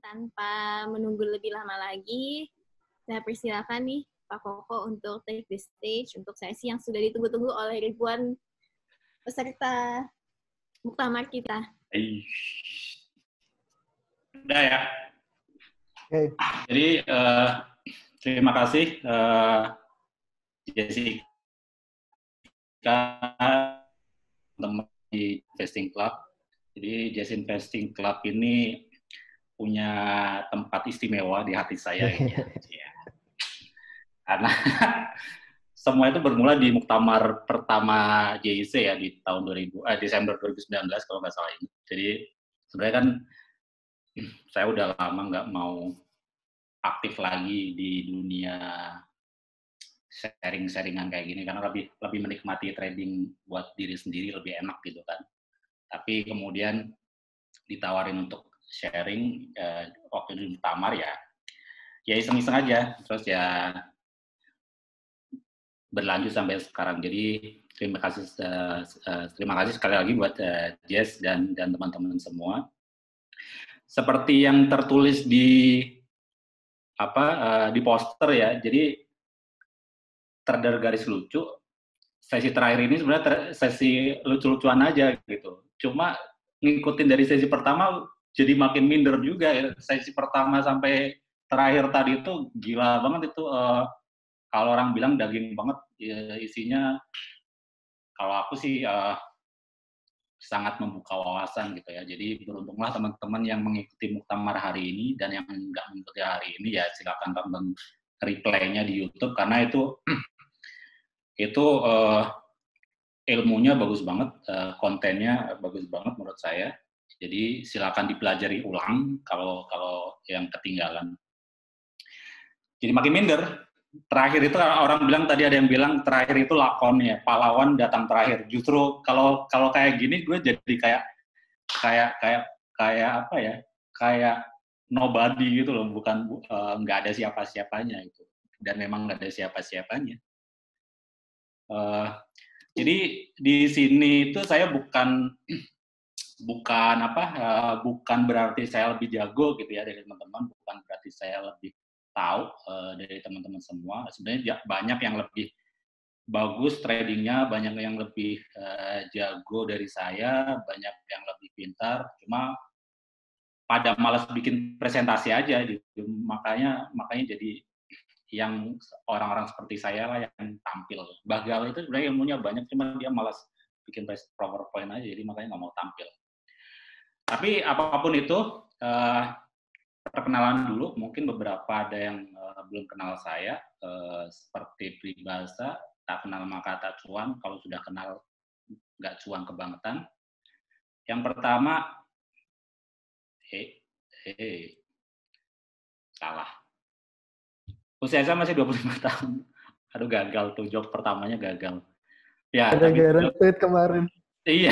tanpa menunggu lebih lama lagi, saya persilakan nih Pak Koko untuk take the stage untuk sesi yang sudah ditunggu-tunggu oleh ribuan peserta muktamar kita. Udah ya. Okay. Jadi terima kasih Jessica, teman di Investing Club. Jadi Jazz Investing Club ini punya tempat istimewa di hati saya. Ya. Karena semua itu bermula di muktamar pertama JIC ya di tahun Desember 2019 kalau nggak salah ini. Jadi sebenarnya kan saya udah lama nggak mau aktif lagi di dunia sharing-sharingan kayak gini karena lebih menikmati trading buat diri sendiri lebih enak gitu kan. Tapi kemudian ditawarin untuk sharing waktu di muktamar ya iseng-iseng aja, terus ya berlanjut sampai sekarang. Jadi terima kasih sekali lagi buat Jess dan teman-teman semua. Seperti yang tertulis di poster ya, jadi trader garis lucu. Sesi terakhir ini sebenarnya sesi lucu-lucuan aja gitu. Cuma ngikutin dari sesi pertama jadi makin minder juga ya. Sesi pertama sampai terakhir tadi itu gila banget itu. Kalau orang bilang daging banget ya, isinya. Kalau aku sih sangat membuka wawasan gitu ya. Jadi beruntunglah teman-teman yang mengikuti muktamar hari ini dan yang nggak mengikuti hari ini ya silakan tonton replaynya di YouTube karena itu ilmunya bagus banget, kontennya bagus banget menurut saya. Jadi silakan dipelajari ulang kalau yang ketinggalan. Jadi makin minder. Terakhir itu orang bilang tadi ada yang bilang terakhir itu lakon ya, pahlawan datang terakhir. Justru kalau kayak gini gue jadi kayak apa ya? Kayak nobody gitu loh, bukan nggak ada siapa-siapanya itu. Dan memang nggak ada siapa-siapanya. Jadi di sini itu saya bukan berarti saya lebih jago gitu ya dari teman-teman, bukan berarti saya lebih tahu dari teman-teman semua. Sebenarnya banyak yang lebih bagus tradingnya, banyak yang lebih jago dari saya, banyak yang lebih pintar. Cuma pada malas bikin presentasi aja gitu. Makanya jadi yang orang-orang seperti saya lah yang tampil. Bagal itu sebenarnya ilmunya banyak, cuma dia malas bikin PowerPoint aja, jadi makanya nggak mau tampil. Tapi apapun itu, perkenalan dulu, mungkin beberapa ada yang belum kenal saya, seperti peribahasa, tak kenal maka tak cuan, kalau sudah kenal nggak cuan kebangetan. Yang pertama, salah. Usia saya masih 25 tahun. Aduh gagal tuh, job pertamanya gagal. Ya, gara-gara tweet kemarin. Iya.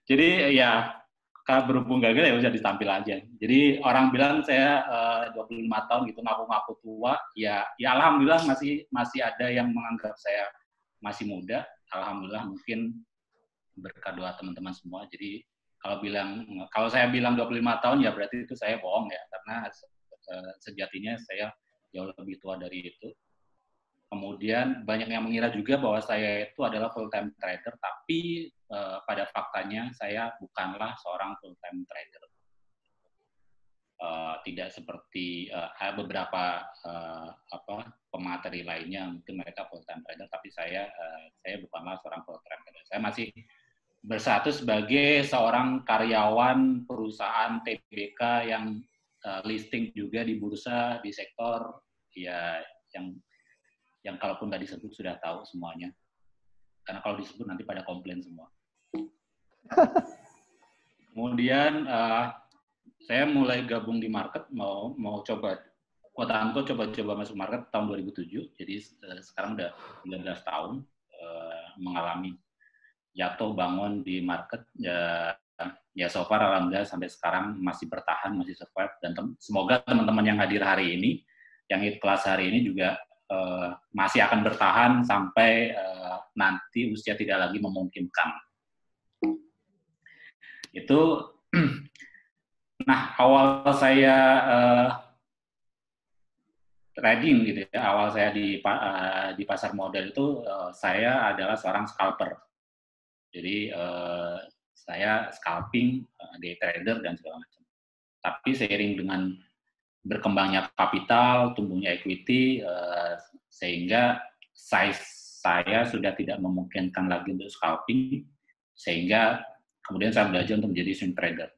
Jadi ya, kalau berhubung gagal ya bisa ditampil aja. Jadi orang bilang saya 25 tahun gitu ngaku-ngaku tua, ya alhamdulillah masih ada yang menganggap saya masih muda. Alhamdulillah mungkin berkat doa teman-teman semua. Jadi kalau saya bilang 25 tahun ya berarti itu saya bohong ya, karena sejatinya saya jauh lebih tua dari itu. Kemudian banyak yang mengira juga bahwa saya itu adalah full-time trader, tapi pada faktanya saya bukanlah seorang full-time trader. Tidak seperti beberapa pemateri lainnya, mungkin mereka full-time trader, tapi saya bukanlah seorang full-time trader. Saya masih bersatu sebagai seorang karyawan perusahaan TBK yang listing juga di bursa di sektor ya yang kalaupun nggak disebut sudah tahu semuanya, karena kalau disebut nanti pada komplain semua. Kemudian saya mulai gabung di market, mau coba coba masuk market tahun 2007, jadi sekarang udah 13 tahun mengalami jatuh bangun di market ya so far alhamdulillah sampai sekarang masih bertahan, masih survive, dan semoga teman-teman yang hadir hari ini, yang ikut kelas hari ini juga masih akan bertahan sampai nanti usia tidak lagi memungkinkan. Itu Nah, awal saya trading gitu ya, awal saya di pasar modal itu saya adalah seorang scalper. Jadi saya scalping, day trader dan segala macam. Tapi seiring dengan berkembangnya kapital, tumbuhnya equity, sehingga size saya sudah tidak memungkinkan lagi untuk scalping, sehingga kemudian saya belajar untuk menjadi swing trader.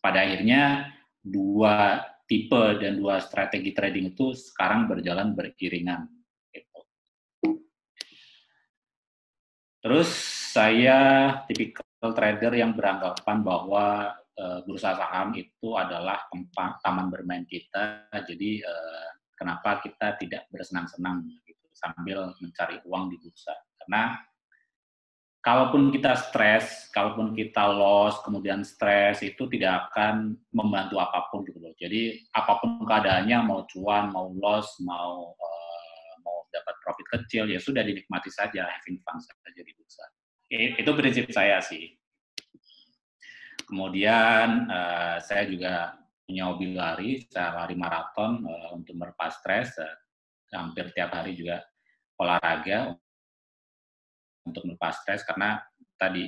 Pada akhirnya dua tipe dan dua strategi trading itu sekarang berjalan beriringan. Gitu. Terus saya tipikal trader yang beranggapan bahwa bursa saham itu adalah taman bermain kita, jadi kenapa kita tidak bersenang-senang gitu, sambil mencari uang di bursa. Karena kalaupun kita stres, kalaupun kita loss, kemudian stres, itu tidak akan membantu apapun gitu loh. Jadi apapun keadaannya, mau cuan, mau loss, mau dapat profit kecil, ya sudah dinikmati saja, having fun saja di bursa. Itu prinsip saya sih. Kemudian saya juga punya hobi lari, saya lari maraton untuk melepas stres, hampir tiap hari juga olahraga untuk melepas stres, karena tadi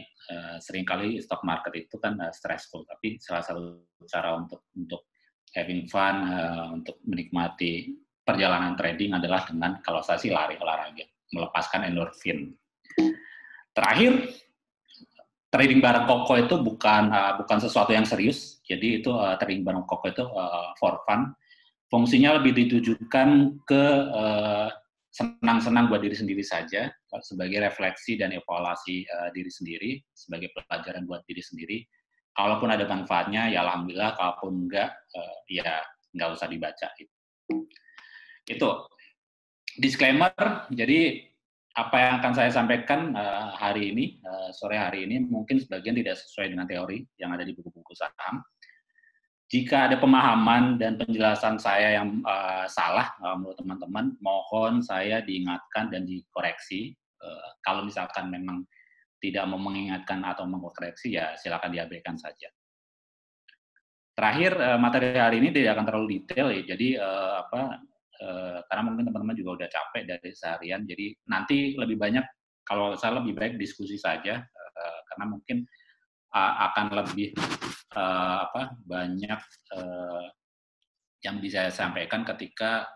seringkali stock market itu kan stressful, tapi salah satu cara untuk having fun, untuk menikmati perjalanan trading adalah dengan, kalau saya sih lari olahraga, melepaskan endorfin. Terakhir, trading bareng Koko itu bukan sesuatu yang serius, jadi itu trading bareng Koko itu for fun. Fungsinya lebih ditujukan ke senang-senang buat diri sendiri saja, sebagai refleksi dan evaluasi diri sendiri, sebagai pelajaran buat diri sendiri. Kalaupun ada manfaatnya, ya alhamdulillah. Kalaupun enggak, ya nggak usah dibaca. Itu disclaimer. Jadi apa yang akan saya sampaikan hari ini, sore hari ini, mungkin sebagian tidak sesuai dengan teori yang ada di buku-buku saham. Jika ada pemahaman dan penjelasan saya yang salah menurut teman-teman, mohon saya diingatkan dan dikoreksi. Kalau misalkan memang tidak mau mengingatkan atau mengkoreksi, ya silakan diabaikan saja. Terakhir, materi hari ini tidak akan terlalu detail ya, jadi karena mungkin teman-teman juga udah capek dari seharian, jadi nanti lebih banyak, kalau saya lebih baik diskusi saja, karena mungkin akan lebih banyak yang bisa saya sampaikan ketika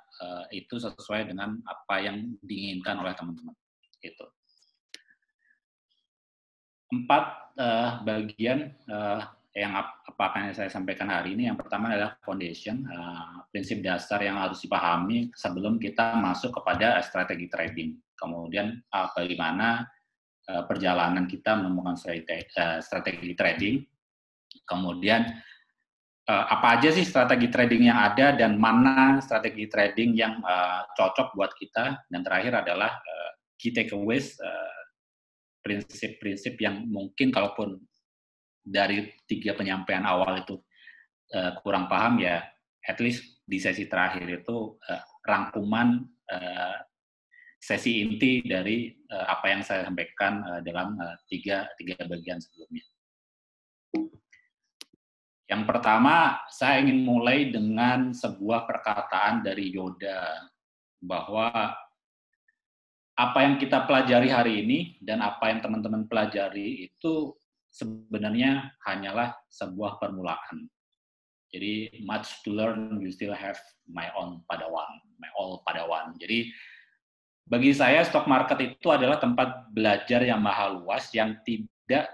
itu sesuai dengan apa yang diinginkan oleh teman-teman. Gitu. 4 bagian yang apa yang saya sampaikan hari ini. Yang pertama adalah foundation, prinsip dasar yang harus dipahami sebelum kita masuk kepada strategi trading. Kemudian bagaimana perjalanan kita menemukan strategi trading. Kemudian apa aja sih strategi trading yang ada dan mana strategi trading yang cocok buat kita. Dan terakhir adalah key takeaways, prinsip-prinsip yang mungkin kalaupun dari 3 penyampaian awal itu kurang paham, ya at least di sesi terakhir itu rangkuman sesi inti dari apa yang saya sampaikan dalam tiga bagian sebelumnya. Yang pertama, saya ingin mulai dengan sebuah perkataan dari Yoda, bahwa apa yang kita pelajari hari ini dan apa yang teman-teman pelajari itu sebenarnya hanyalah sebuah permulaan. Jadi much to learn, you still have my all Padawan. Jadi bagi saya stock market itu adalah tempat belajar yang maha luas, yang tidak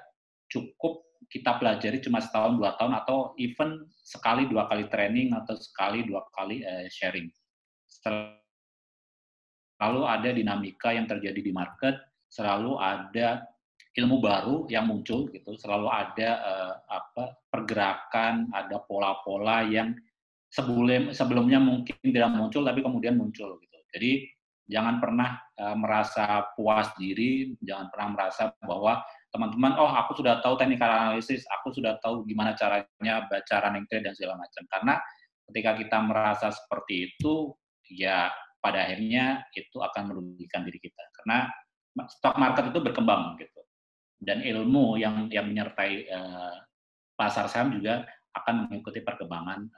cukup kita pelajari cuma setahun 2 tahun, atau even sekali 2 kali training atau sekali 2 kali sharing. Selalu ada dinamika yang terjadi di market, selalu ada ilmu baru yang muncul gitu, selalu ada pergerakan, ada pola-pola yang sebelumnya mungkin tidak muncul tapi kemudian muncul gitu. Jadi jangan pernah merasa puas diri, jangan pernah merasa bahwa teman-teman, oh aku sudah tahu technical analysis, aku sudah tahu gimana caranya baca running trade dan segala macam. Karena ketika kita merasa seperti itu, ya pada akhirnya itu akan merugikan diri kita. Karena stock market itu berkembang gitu. Dan ilmu yang menyertai pasar saham juga akan mengikuti perkembangan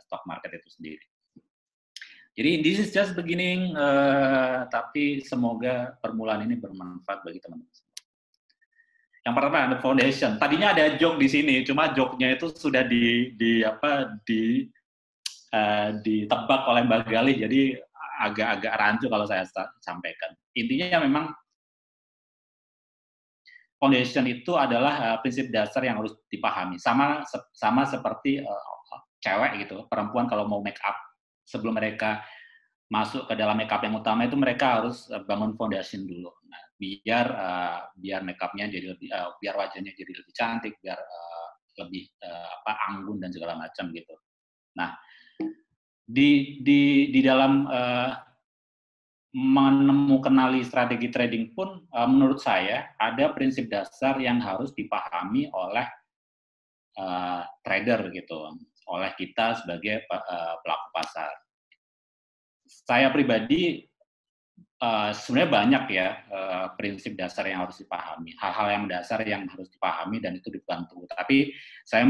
stock market itu sendiri. Jadi this is just beginning, tapi semoga permulaan ini bermanfaat bagi teman-teman. Yang pertama ada foundation. Tadinya ada joke di sini, cuma joke-nya itu sudah ditebak oleh Mbak Galih, jadi agak rancu kalau saya sampaikan. Intinya memang foundation itu adalah prinsip dasar yang harus dipahami. Sama seperti cewek gitu, perempuan kalau mau make up, sebelum mereka masuk ke dalam make up yang utama itu mereka harus bangun foundation dulu. Nah, biar make up-nya jadi lebih, biar wajahnya jadi lebih cantik, biar lebih anggun dan segala macam gitu. Nah, di dalam menemukan strategi trading pun menurut saya ada prinsip dasar yang harus dipahami oleh trader gitu, oleh kita sebagai pelaku pasar. Saya pribadi sebenarnya banyak ya prinsip dasar yang harus dipahami, hal-hal yang dasar yang harus dipahami dan itu dibantu. Tapi saya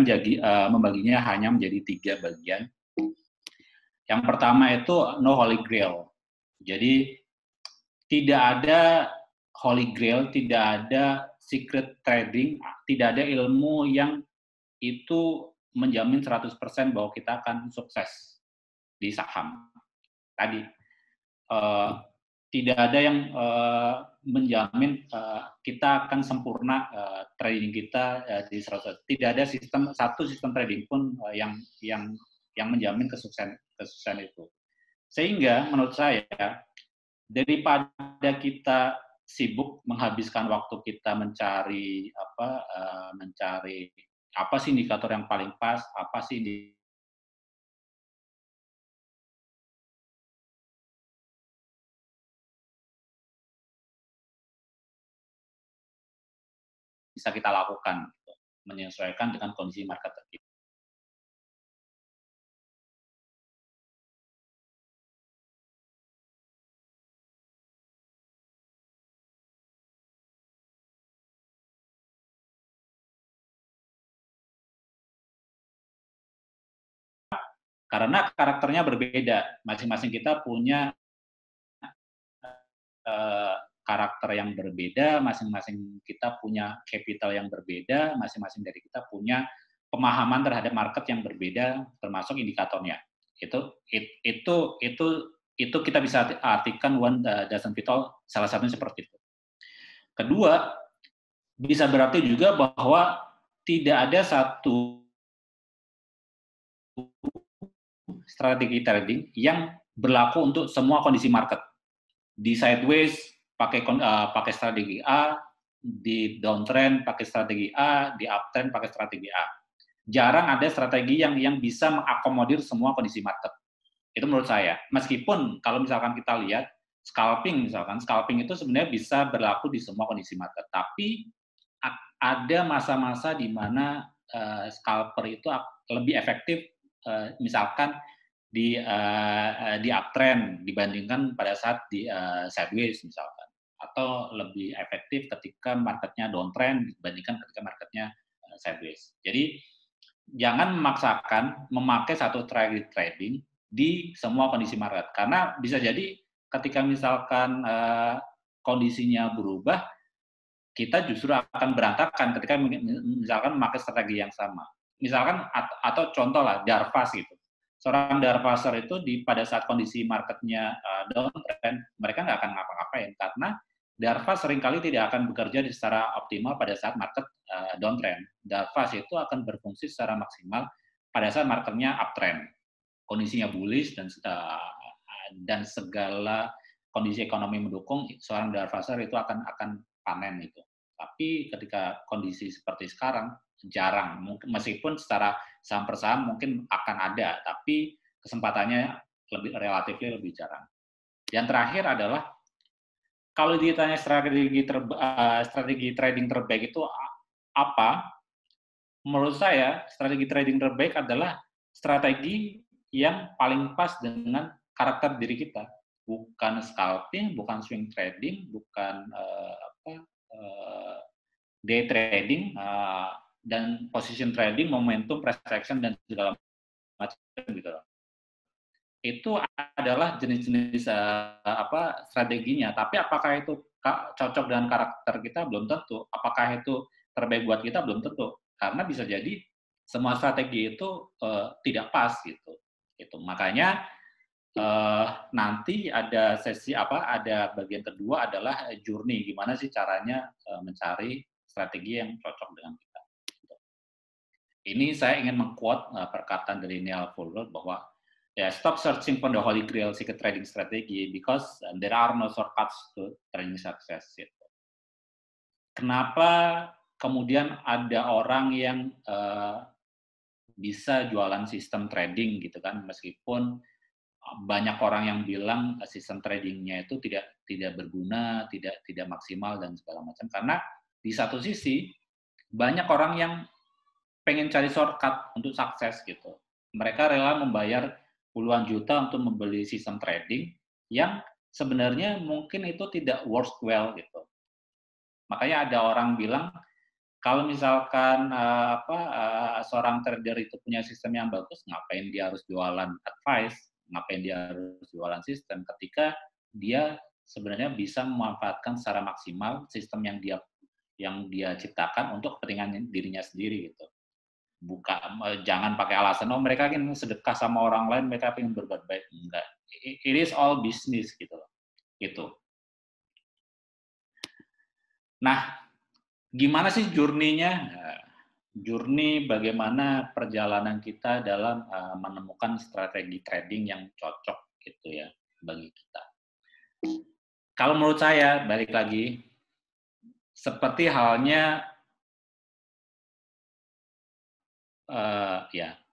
membaginya hanya menjadi 3 bagian. Yang pertama itu no holy grail. Jadi tidak ada holy grail, tidak ada secret trading, tidak ada ilmu yang itu menjamin 100% bahwa kita akan sukses di saham. Tadi tidak ada yang menjamin kita akan sempurna trading kita di 100%. Tidak ada satu sistem trading pun yang menjamin kesuksesan itu. Sehingga menurut saya daripada kita sibuk menghabiskan waktu kita mencari apa sih indikator yang paling pas, apa sih bisa kita lakukan gitu, menyesuaikan dengan kondisi market terkini. Karena karakternya berbeda, masing-masing kita punya karakter yang berbeda, masing-masing kita punya capital yang berbeda, masing-masing dari kita punya pemahaman terhadap market yang berbeda, termasuk indikatornya. Itu kita bisa artikan one doesn't fit all, salah satunya seperti itu. Kedua, bisa berarti juga bahwa tidak ada satu strategi trading yang berlaku untuk semua kondisi market. Di sideways pakai strategi A, di downtrend pakai strategi A, di uptrend pakai strategi A. Jarang ada strategi yang bisa mengakomodir semua kondisi market. Itu menurut saya. Meskipun kalau misalkan kita lihat scalping itu sebenarnya bisa berlaku di semua kondisi market. Tapi ada masa-masa di mana scalper itu lebih efektif misalkan di uptrend dibandingkan pada saat di sideways misalkan, atau lebih efektif ketika marketnya downtrend dibandingkan ketika marketnya sideways. Jadi jangan memaksakan memakai satu strategi trading di semua kondisi market, karena bisa jadi ketika misalkan kondisinya berubah, kita justru akan berantakan ketika misalkan memakai strategi yang sama. Misalkan atau contoh lah Darvas gitu. Seorang Darvaser itu pada saat kondisi marketnya downtrend, mereka nggak akan ngapa-ngapain karena Darvas seringkali tidak akan bekerja secara optimal pada saat market downtrend. Darvas itu akan berfungsi secara maksimal pada saat marketnya uptrend, kondisinya bullish dan segala kondisi ekonomi mendukung, seorang Darvaser itu akan panen itu. Tapi ketika kondisi seperti sekarang jarang, meskipun secara saham per saham mungkin akan ada, tapi kesempatannya relatif lebih jarang. Yang terakhir adalah kalau ditanya strategi trading terbaik itu apa? Menurut saya strategi trading terbaik adalah strategi yang paling pas dengan karakter diri kita, bukan scalping, bukan swing trading, bukan day trading, dan position trading, momentum, price action dan segala macam gitu. Itu adalah jenis-jenis strateginya. Tapi apakah itu cocok dengan karakter kita belum tentu. Apakah itu terbaik buat kita belum tentu. Karena bisa jadi semua strategi itu tidak pas gitu. Itu makanya nanti ada sesi ada bagian kedua adalah journey, gimana sih caranya mencari strategi yang cocok dengan kita. Ini saya ingin meng-quote perkataan dari Neil Fuller bahwa stop searching for the holy grail secret trading strategy because there are no shortcuts to trading success. Kenapa kemudian ada orang yang bisa jualan sistem trading gitu kan, meskipun banyak orang yang bilang sistem tradingnya itu tidak berguna, tidak maksimal dan segala macam. Karena di satu sisi banyak orang yang pengen cari shortcut untuk sukses gitu. Mereka rela membayar puluhan juta untuk membeli sistem trading yang sebenarnya mungkin itu tidak worthwhile gitu. Makanya ada orang bilang kalau misalkan seorang trader itu punya sistem yang bagus, ngapain dia harus jualan advice, ngapain dia harus jualan sistem ketika dia sebenarnya bisa memanfaatkan secara maksimal sistem yang dia ciptakan untuk kepentingan dirinya sendiri gitu. Jangan pakai alasan mereka ingin sedekah sama orang lain, mereka ingin berbuat baik. Enggak, it is all business gitu loh. Gitu. Nah, gimana sih journey-nya? Journey bagaimana perjalanan kita dalam menemukan strategi trading yang cocok gitu ya bagi kita. Kalau menurut saya, balik lagi, seperti halnya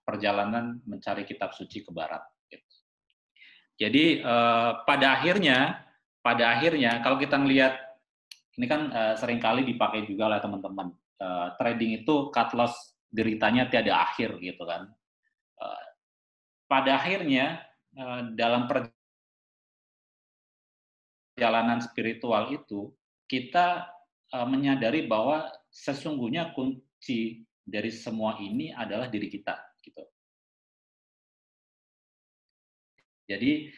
perjalanan mencari kitab suci ke barat. Gitu. Jadi pada akhirnya kalau kita melihat ini kan seringkali dipakai juga oleh teman-teman, trading itu cut loss deritanya tiada akhir gitu kan. Pada akhirnya dalam perjalanan spiritual itu kita menyadari bahwa sesungguhnya kunci dari semua ini adalah diri kita gitu. Jadi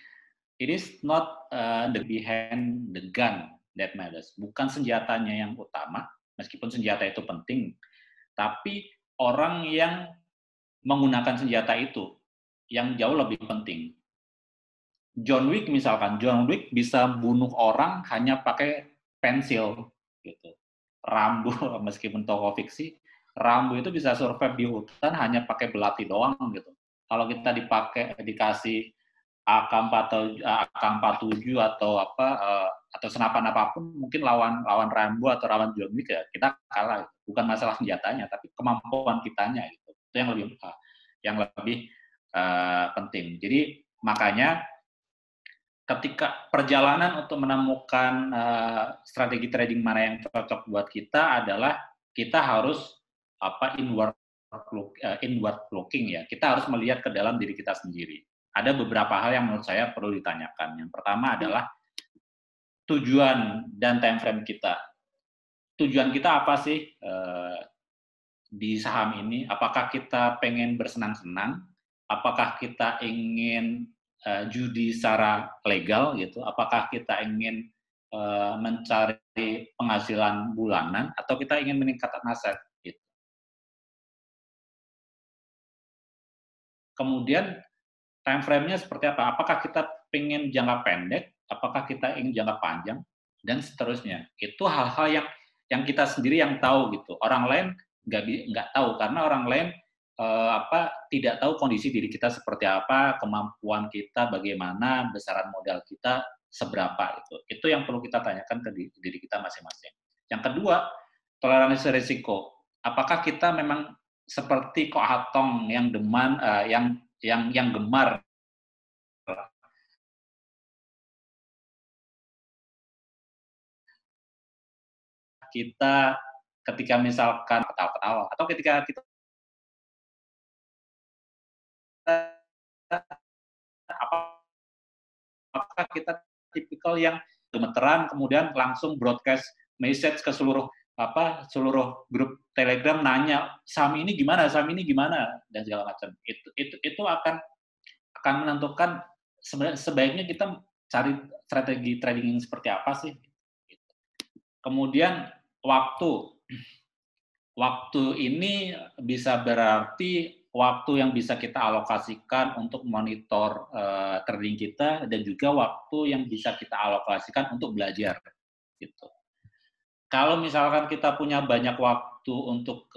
it is not the behind the gun that matters. Bukan senjatanya yang utama, meskipun senjata itu penting, tapi orang yang menggunakan senjata itu yang jauh lebih penting. John Wick misalkan, John Wick bisa bunuh orang hanya pakai pensil gitu. Rambo meskipun tokoh fiksi, Rambo itu bisa survive di hutan hanya pakai belati doang gitu. Kalau kita dikasih AK-47 atau atau senapan apapun, mungkin lawan Rambo atau lawan John Wick ya kita kalah. Bukan masalah senjatanya, tapi kemampuan kitanya gitu. Itu yang lebih penting. Jadi makanya ketika perjalanan untuk menemukan strategi trading mana yang cocok buat kita adalah kita harus inward looking ya. Kita harus melihat ke dalam diri kita sendiri. Ada beberapa hal yang menurut saya perlu ditanyakan. Yang pertama adalah tujuan dan time frame kita. Tujuan kita apa sih di saham ini? Apakah kita pengen bersenang-senang? Apakah kita ingin judi secara legal gitu? Apakah kita ingin mencari penghasilan bulanan atau kita ingin meningkatkan aset gitu. Kemudian time frame-nya seperti apa? Apakah kita ingin jangka pendek, apakah kita ingin jangka panjang dan seterusnya. Itu hal-hal yang kita sendiri yang tahu gitu. Orang lain nggak tahu karena orang lain tidak tahu kondisi diri kita seperti apa, kemampuan kita bagaimana, besaran modal kita seberapa itu. Itu yang perlu kita tanyakan ke diri kita masing-masing. Yang kedua, toleransi risiko. Apakah kita memang seperti Ko Hatong yang yang gemar kita ketika misalkan ketawa-ketawa atau ketika kita apakah kita tipikal yang gemeteran kemudian langsung broadcast message ke seluruh seluruh grup Telegram nanya saham ini gimana dan segala macam. Itu akan menentukan sebaiknya kita cari strategi trading yang seperti apa sih. Kemudian waktu ini bisa berarti waktu yang bisa kita alokasikan untuk monitor trading kita dan juga waktu yang bisa kita alokasikan untuk belajar gitu. Kalau misalkan kita punya banyak waktu untuk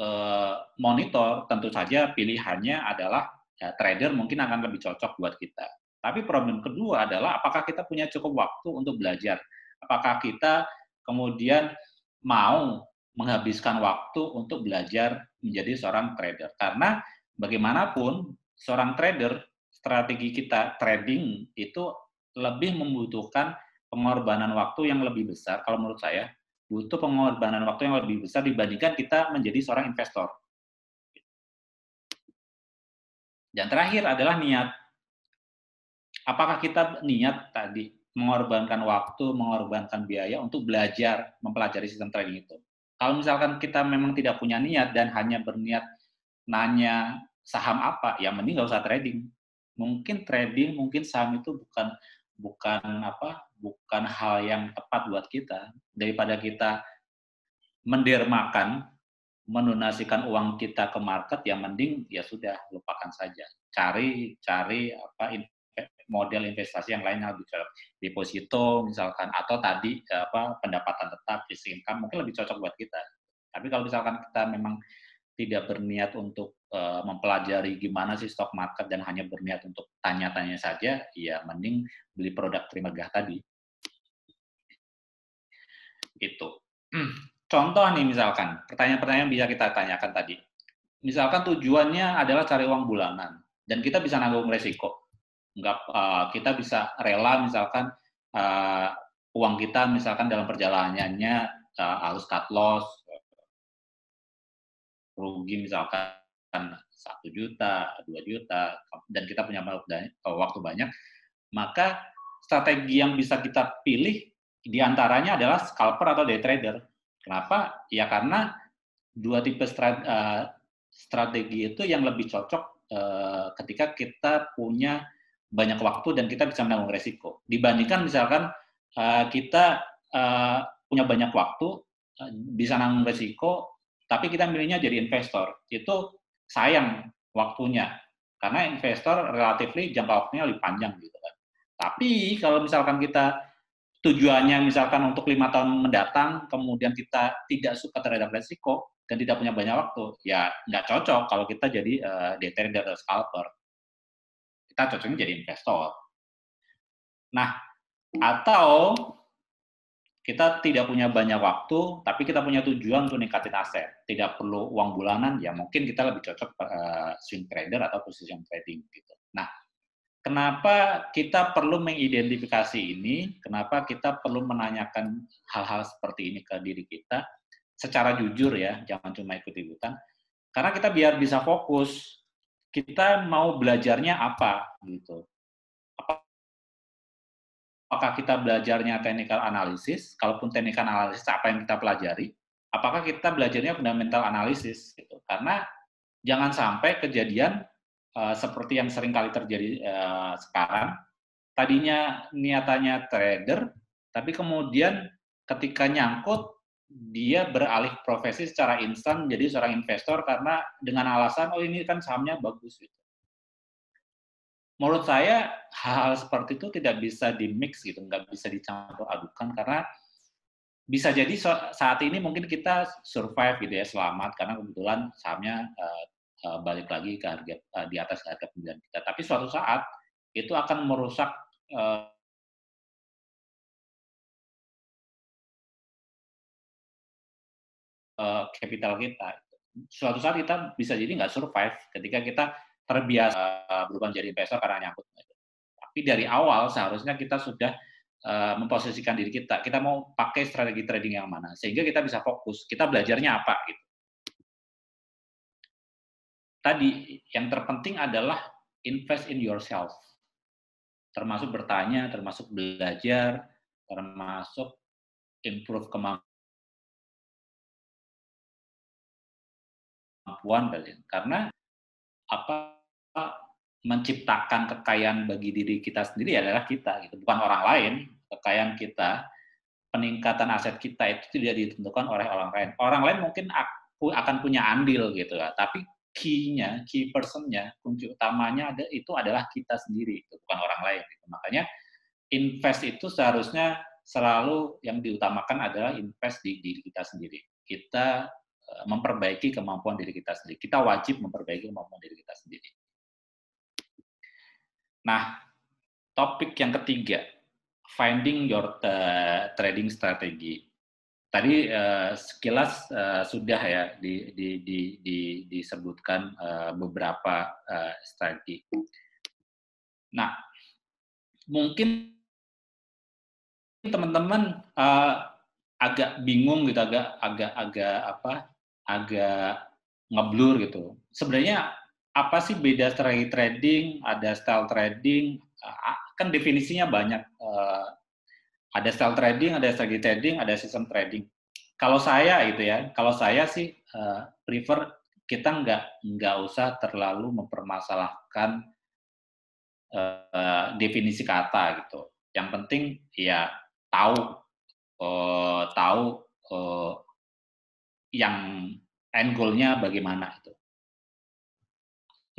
monitor, tentu saja pilihannya adalah trader mungkin akan lebih cocok buat kita. Tapi problem kedua adalah apakah kita punya cukup waktu untuk belajar? Apakah kita kemudian mau menghabiskan waktu untuk belajar menjadi seorang trader? Karena bagaimanapun seorang trader, strategi kita trading itu lebih membutuhkan pengorbanan waktu yang lebih besar kalau menurut saya, butuh pengorbanan waktu yang lebih besar dibandingkan kita menjadi seorang investor. Dan terakhir adalah niat. Apakah kita niat tadi mengorbankan waktu, mengorbankan biaya untuk belajar, mempelajari sistem trading itu? Kalau misalkan kita memang tidak punya niat dan hanya berniat nanya saham apa, ya mending nggak usah trading. Mungkin trading, mungkin saham itu bukan hal yang tepat buat kita. Daripada kita mendermakan, mendonasikan uang kita ke market, ya mending ya sudah lupakan saja. Cari model investasi yang lain yang lebih cocok, deposito misalkan, atau tadi pendapatan tetap, fixed income mungkin lebih cocok buat kita. Tapi kalau misalkan kita memang tidak berniat untuk mempelajari gimana sih stock market dan hanya berniat untuk tanya-tanya saja, ya mending beli produk Trimegah tadi. Itu. Contoh nih misalkan, pertanyaan-pertanyaan bisa kita tanyakan tadi. Misalkan tujuannya adalah cari uang bulanan, dan kita bisa nanggung resiko. Kita bisa rela misalkan uang kita misalkan dalam perjalanannya harus cut loss, rugi misalkan 1 juta, 2 juta, dan kita punya waktu banyak, maka strategi yang bisa kita pilih diantaranya adalah scalper atau day trader. Kenapa? Ya karena dua tipe strategi itu yang lebih cocok ketika kita punya banyak waktu dan kita bisa menanggung resiko. Dibandingkan misalkan kita punya banyak waktu, bisa menanggung resiko, tapi kita milihnya jadi investor. Itu sayang waktunya. Karena investor relatifly jangka waktunya lebih panjang gitu kan. Tapi kalau misalkan kita tujuannya misalkan untuk 5 tahun mendatang, kemudian kita tidak suka terhadap resiko dan tidak punya banyak waktu, ya nggak cocok kalau kita jadi day trader atau scalper. Kita cocoknya jadi investor. Nah, atau kita tidak punya banyak waktu, tapi kita punya tujuan untuk ningkatin aset. Tidak perlu uang bulanan, ya mungkin kita lebih cocok swing trader atau position trading gitu. Nah, kenapa kita perlu mengidentifikasi ini? Kenapa kita perlu menanyakan hal-hal seperti ini ke diri kita secara jujur ya, jangan cuma ikut-ikutan. Karena kita biar bisa fokus, kita mau belajarnya apa gitu. Apakah kita belajarnya technical analysis? Kalaupun technical analysis, apa yang kita pelajari? Apakah kita belajarnya fundamental analysis? Gitu. Karena jangan sampai kejadian seperti yang sering kali terjadi sekarang, tadinya niatannya trader, tapi kemudian ketika nyangkut, dia beralih profesi secara instan menjadi seorang investor karena dengan alasan, oh ini kan sahamnya bagus. Gitu. Menurut saya, hal-hal seperti itu tidak bisa di-mix, gitu, nggak bisa dicampur adukan, karena bisa jadi saat ini mungkin kita survive gitu ya, selamat, karena kebetulan sahamnya balik lagi ke harga di atas harga pembelian kita. Tapi suatu saat itu akan merusak capital kita. Suatu saat kita bisa jadi nggak survive ketika kita terbiasa berubah menjadi investor karena nyangkut. Tapi dari awal seharusnya kita sudah memposisikan diri kita. Kita mau pakai strategi trading yang mana sehingga kita bisa fokus. Kita belajarnya apa gitu. Tadi yang terpenting adalah invest in yourself. Termasuk bertanya, termasuk belajar, termasuk improve kemampuan kemampuan karena apa menciptakan kekayaan bagi diri kita sendiri adalah kita gitu, bukan orang lain. Kekayaan kita, peningkatan aset kita itu tidak ditentukan oleh orang lain. Orang lain mungkin akan punya andil gitu ya, tapi key personnya, kunci utamanya itu adalah kita sendiri, itu bukan orang lain. Gitu. Makanya invest itu seharusnya selalu yang diutamakan adalah invest di diri kita sendiri. Kita memperbaiki kemampuan diri kita sendiri. Kita wajib memperbaiki kemampuan diri kita sendiri. Nah, topik yang ketiga, finding your trading strategy. Tadi sekilas sudah ya disebutkan beberapa strategi. Nah, mungkin teman-teman agak bingung gitu, agak ngeblur gitu. Sebenarnya apa sih beda strategi trading, ada style trading, kan definisinya banyak. Ada style trading, ada strategi trading, ada sistem trading. Kalau saya sih prefer kita nggak usah terlalu mempermasalahkan definisi kata gitu. Yang penting ya tahu yang end goal-nya bagaimana itu.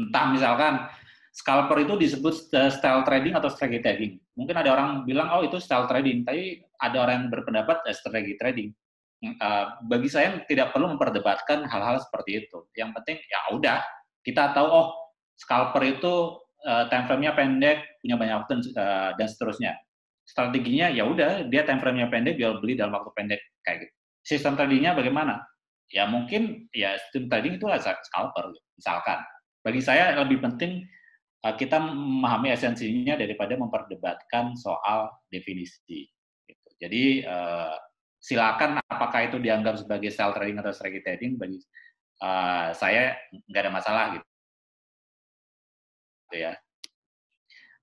Entah misalkan scalper itu disebut style trading atau strategi trading. Mungkin ada orang bilang, oh itu style trading, tapi ada orang yang berpendapat strategi trading. Bagi saya tidak perlu memperdebatkan hal-hal seperti itu. Yang penting ya udah kita tahu, oh scalper itu time frame-nya pendek, punya banyak waktu dan seterusnya. Strateginya ya udah dia time frame-nya pendek, jual beli dalam waktu pendek kayak gitu. Sistem tradingnya bagaimana? Ya mungkin ya sistem trading itu scalper misalkan. Bagi saya lebih penting kita memahami esensinya daripada memperdebatkan soal definisi. Gitu. Jadi silakan apakah itu dianggap sebagai style trading atau strategi trading, bagi saya nggak ada masalah gitu ya.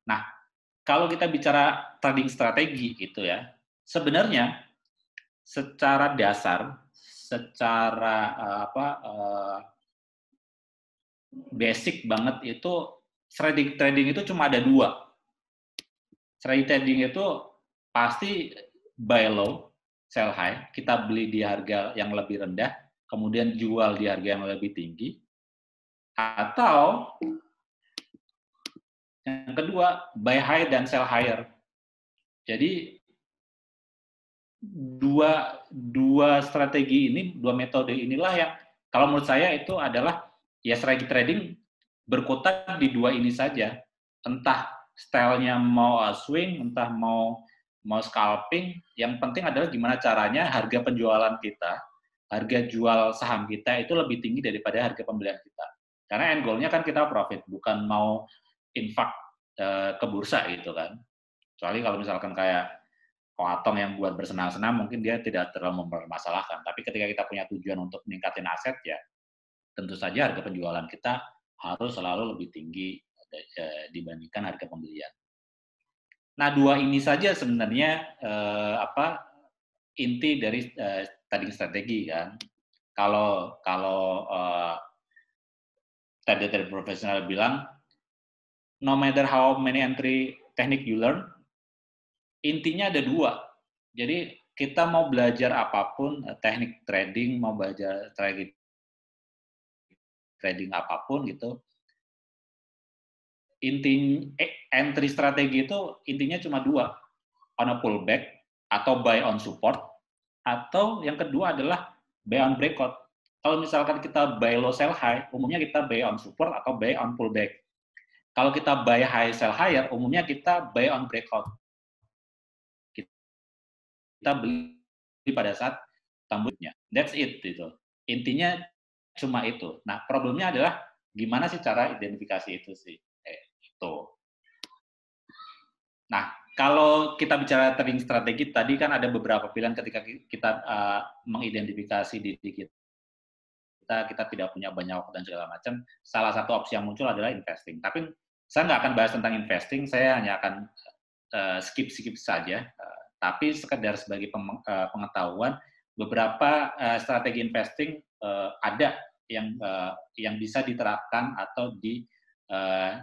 Nah, kalau kita bicara trading strategi itu ya, sebenarnya secara dasar, secara basic banget itu strategi trading itu cuma ada dua. Strategi trading itu pasti buy low, sell high. Kita beli di harga yang lebih rendah, kemudian jual di harga yang lebih tinggi. Atau yang kedua, buy high dan sell higher. Jadi dua strategi ini, dua metode inilah yang kalau menurut saya itu adalah ya strategi trading berkutat di dua ini saja. Entah stylenya mau swing, entah mau scalping, yang penting adalah gimana caranya harga penjualan kita, harga jual saham kita itu lebih tinggi daripada harga pembelian kita. Karena end goal-nya kan kita profit, bukan mau infak ke bursa gitu kan. Kecuali kalau misalkan kayak Koatong yang buat bersenang-senang, mungkin dia tidak terlalu mempermasalahkan. Tapi ketika kita punya tujuan untuk meningkatin aset, ya tentu saja harga penjualan kita harus selalu lebih tinggi dibandingkan harga pembelian. Nah, dua ini saja sebenarnya inti dari trading strategi kan. Kalau trader profesional bilang, no matter how many entry technique you learn, intinya ada dua. Jadi kita mau belajar apapun, teknik trading, mau belajar trading apapun gitu, entry strategi itu intinya cuma dua, on a pullback atau buy on support, atau yang kedua adalah buy on breakout. Kalau misalkan kita buy low sell high, umumnya kita buy on support atau buy on pullback. Kalau kita buy high sell higher, umumnya kita buy on breakout. Kita beli pada saat tambutnya. That's it gitu. Intinya cuma itu. Nah, problemnya adalah gimana sih cara identifikasi itu sih? Itu. Nah, kalau kita bicara trading strategi, tadi kan ada beberapa pilihan ketika kita mengidentifikasi diri kita tidak punya banyak waktu dan segala macam. Salah satu opsi yang muncul adalah investing. Tapi saya nggak akan bahas tentang investing, saya hanya akan skip saja. Tapi sekedar sebagai pengetahuan, beberapa strategi investing ada yang bisa diterapkan atau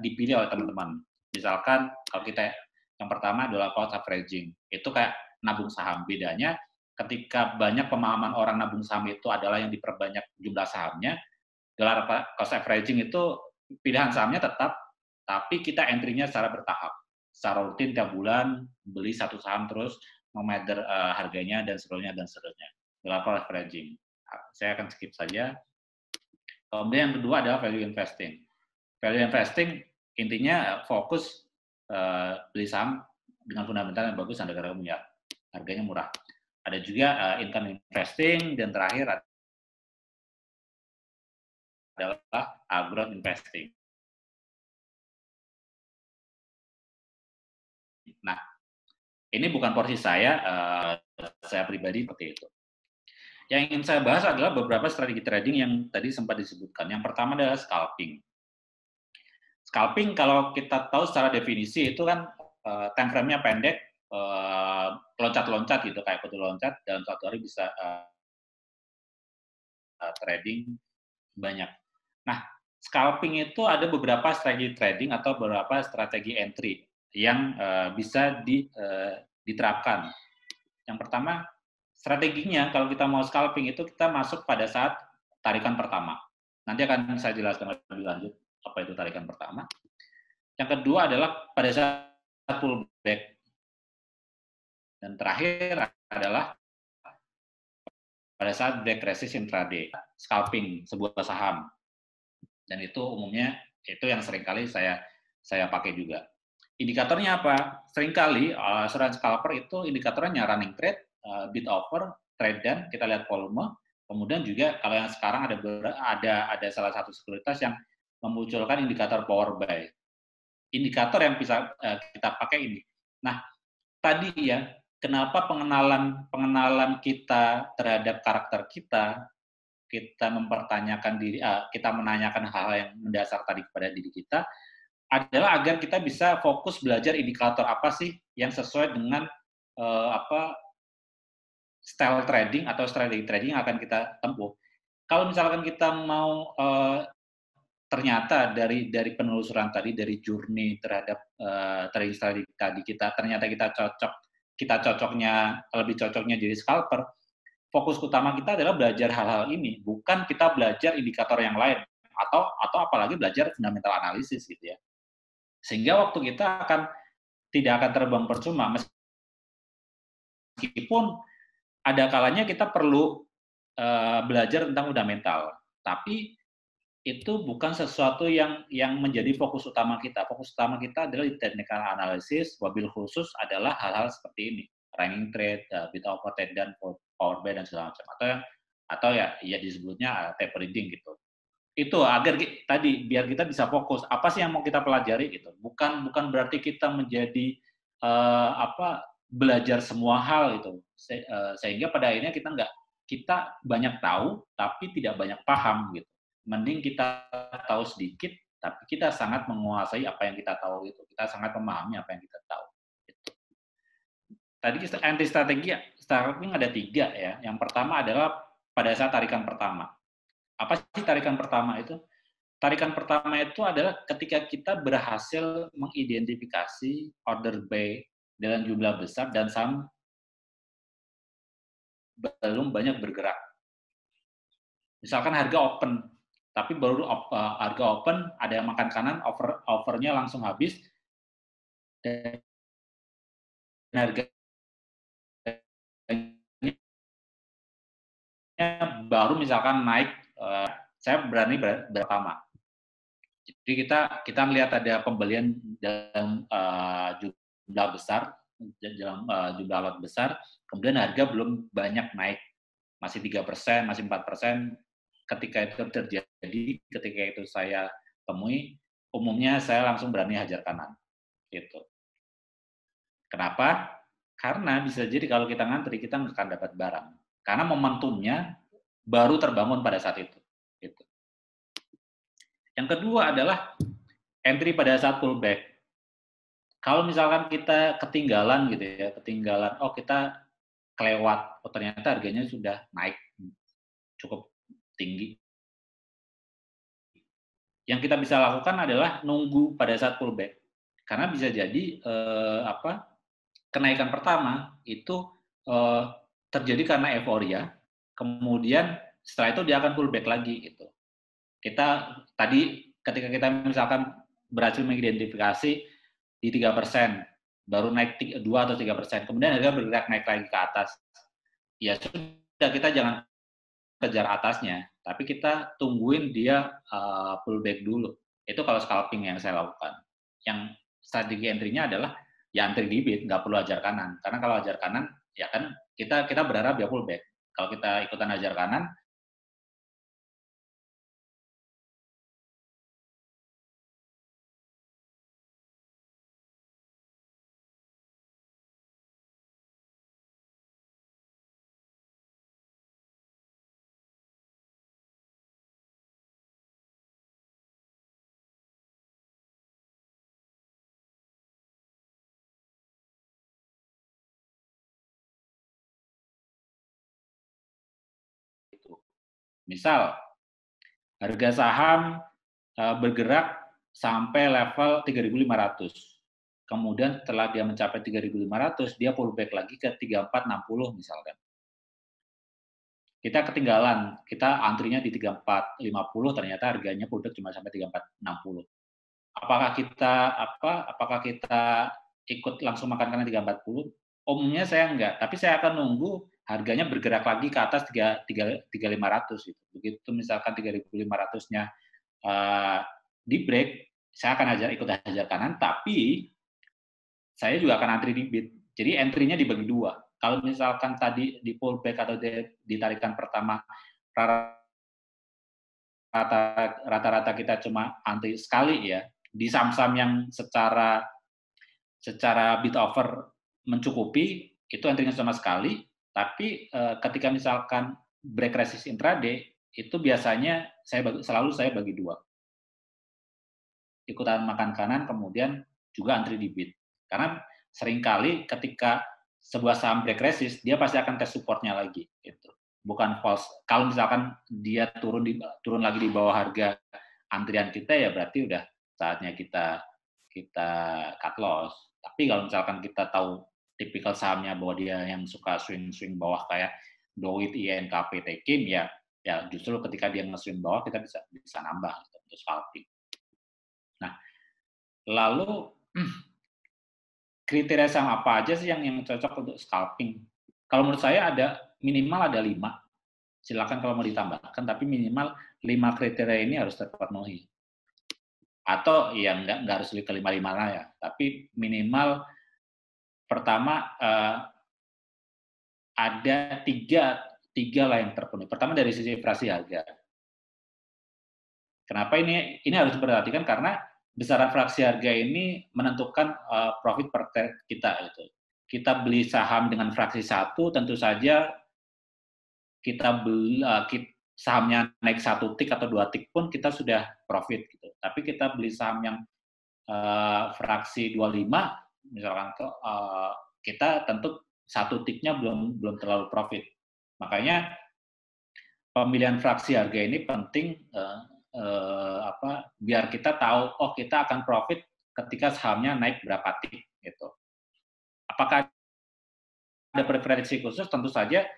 dipilih oleh teman-teman. Misalkan kalau kita yang pertama adalah cost averaging, itu kayak nabung saham. Bedanya ketika banyak pemahaman orang nabung saham itu adalah yang diperbanyak jumlah sahamnya, gelar cost averaging itu pilihan sahamnya tetap, tapi kita entry-nya secara bertahap. Secara rutin tiap bulan beli satu saham terus memeter harganya dan seterusnya. Gelar cost averaging. Saya akan skip saja. Kemudian yang kedua adalah value investing. Value investing intinya fokus beli saham dengan fundamental yang bagus dan harganya murah. Ada juga income investing, dan terakhir adalah growth investing. Nah, ini bukan porsi saya pribadi seperti itu. Yang ingin saya bahas adalah beberapa strategi trading yang tadi sempat disebutkan. Yang pertama adalah scalping. Scalping kalau kita tahu secara definisi itu kan time frame-nya pendek, loncat-loncat gitu, kayak kutu loncat, dalam satu hari bisa trading banyak. Nah, scalping itu ada beberapa strategi trading atau beberapa strategi entry yang bisa diterapkan. Yang pertama, strateginya kalau kita mau scalping itu kita masuk pada saat tarikan pertama. Nanti akan saya jelaskan lebih lanjut apa itu tarikan pertama. Yang kedua adalah pada saat pullback. Dan terakhir adalah pada saat break resist intraday, scalping sebuah saham. Dan itu umumnya itu yang seringkali saya pakai juga. Indikatornya apa? Seringkali seorang scalper itu indikatornya running trade, bid offer, trade down, kita lihat volume. Kemudian juga kalau yang sekarang ada salah satu sekuritas yang memunculkan indikator power buy. Indikator yang bisa kita pakai ini. Nah, tadi ya, kenapa pengenalan kita terhadap karakter kita mempertanyakan diri, kita menanyakan hal yang mendasar tadi kepada diri kita, adalah agar kita bisa fokus belajar indikator apa sih yang sesuai dengan style trading atau strategi trading yang akan kita tempuh. Kalau misalkan kita mau ternyata dari penelusuran tadi, dari journey terhadap trading strategi tadi ternyata kita lebih cocoknya jadi scalper, fokus utama kita adalah belajar hal-hal ini, bukan kita belajar indikator yang lain atau apalagi belajar fundamental analisis gitu ya. Sehingga waktu kita tidak akan terbang percuma, meskipun ada kalanya kita perlu belajar tentang fundamental, tapi itu bukan sesuatu yang menjadi fokus utama kita. Fokus utama kita adalah di technical analysis, wabil khusus adalah hal-hal seperti ini, running trade, bid offer, trade down, power buy dan segala macam, atau ya disebutnya tape reading gitu. Itu agar tadi biar kita bisa fokus apa sih yang mau kita pelajari gitu. Bukan berarti kita menjadi belajar semua hal gitu. Sehingga pada akhirnya kita banyak tahu tapi tidak banyak paham gitu. Mending kita tahu sedikit tapi kita sangat menguasai apa yang kita tahu itu. Kita sangat memahami apa yang kita tahu. Gitu. Tadi strategi ada 3 ya. Yang pertama adalah pada saat tarikan pertama. Apa sih tarikan pertama itu? Tarikan pertama itu adalah ketika kita berhasil mengidentifikasi order buy dalam jumlah besar dan saham belum banyak bergerak. Misalkan harga open, tapi baru harga open, ada yang makan kanan, offernya langsung habis, dan harganya baru misalkan naik, saya berani pertama. Jadi kita melihat ada pembelian dalam jumlah besar, dalam jumlah lot besar, kemudian harga belum banyak naik, masih 3%, masih 4%. Ketika itu terjadi, ketika itu saya temui, umumnya saya langsung berani hajar kanan. Gitu. Kenapa? Karena bisa jadi kalau kita ngantri, kita nggak akan dapat barang. Karena momentumnya baru terbangun pada saat itu. Gitu. Yang kedua adalah entry pada saat pullback. Kalau misalkan kita ketinggalan gitu ya, kita kelewat, ternyata harganya sudah naik cukup tinggi, Yang kita bisa lakukan adalah nunggu pada saat pullback. Karena bisa jadi kenaikan pertama itu terjadi karena euforia, kemudian setelah itu dia akan pullback lagi gitu. Kita tadi ketika kita misalkan berhasil mengidentifikasi di 3%, baru naik 2 atau 3%, kemudian harga bergerak naik lagi ke atas. Ya sudah, kita jangan kejar atasnya, tapi kita tungguin dia pullback dulu. Itu kalau scalping yang saya lakukan. Yang strategi entry-nya adalah ya entry di bid, nggak perlu ajar kanan. Karena kalau ajar kanan, ya kan kita berharap dia pullback. Kalau kita ikutan ajar kanan, misal harga saham bergerak sampai level 3.500. Kemudian setelah dia mencapai 3.500, dia pullback lagi ke 3460 misalkan. Kita ketinggalan, kita antrinya di 3450, ternyata harganya pullback cuma sampai 3460. Apakah kita ikut langsung makan karena 340? Umumnya saya enggak, tapi saya akan nunggu harganya bergerak lagi ke atas 3.500 gitu. Begitu misalkan 3.500-nya di break, saya akan ikut hajar kanan, tapi saya juga akan antri di bid. Jadi entry-nya dibagi dua. Kalau misalkan tadi di pullback atau di tarikan pertama rata-rata kita cuma antri sekali ya, di saham-saham yang secara bid offer mencukupi, itu entry-nya sama sekali, tapi ketika misalkan break resist intraday, itu biasanya selalu saya bagi dua. Ikutan makan kanan, kemudian juga antri di bid. Karena seringkali ketika sebuah saham break resist, dia pasti akan tes supportnya lagi. Gitu. Bukan false. Kalau misalkan dia turun lagi di bawah harga antrian kita, ya berarti udah saatnya kita cut loss. Tapi kalau misalkan kita tahu tipikal sahamnya bahwa dia yang suka swing bawah kayak Doit, INKP, Tekim, ya justru ketika dia nge-swing bawah kita bisa nambah gitu, untuk scalping. Nah, lalu kriteria saham apa aja sih yang cocok untuk scalping? Kalau menurut saya minimal ada 5. Silakan kalau mau ditambahkan, tapi minimal 5 kriteria ini harus terpenuhi. Atau ya nggak harus ke 5 lah ya, tapi minimal pertama ada tiga lah yang terpenuhi. Pertama dari sisi fraksi harga. Kenapa ini harus diperhatikan? Karena besaran fraksi harga ini menentukan profit per trade kita itu. Kita beli saham dengan fraksi 1, tentu saja kita beli sahamnya naik 1 tick atau 2 tick pun kita sudah profit gitu. Tapi kita beli saham yang fraksi 25 misalkan kita tentu 1 ticknya belum terlalu profit. Makanya pemilihan fraksi harga ini penting biar kita tahu kita akan profit ketika sahamnya naik berapa tick gitu. Apakah ada preferensi khusus? Tentu saja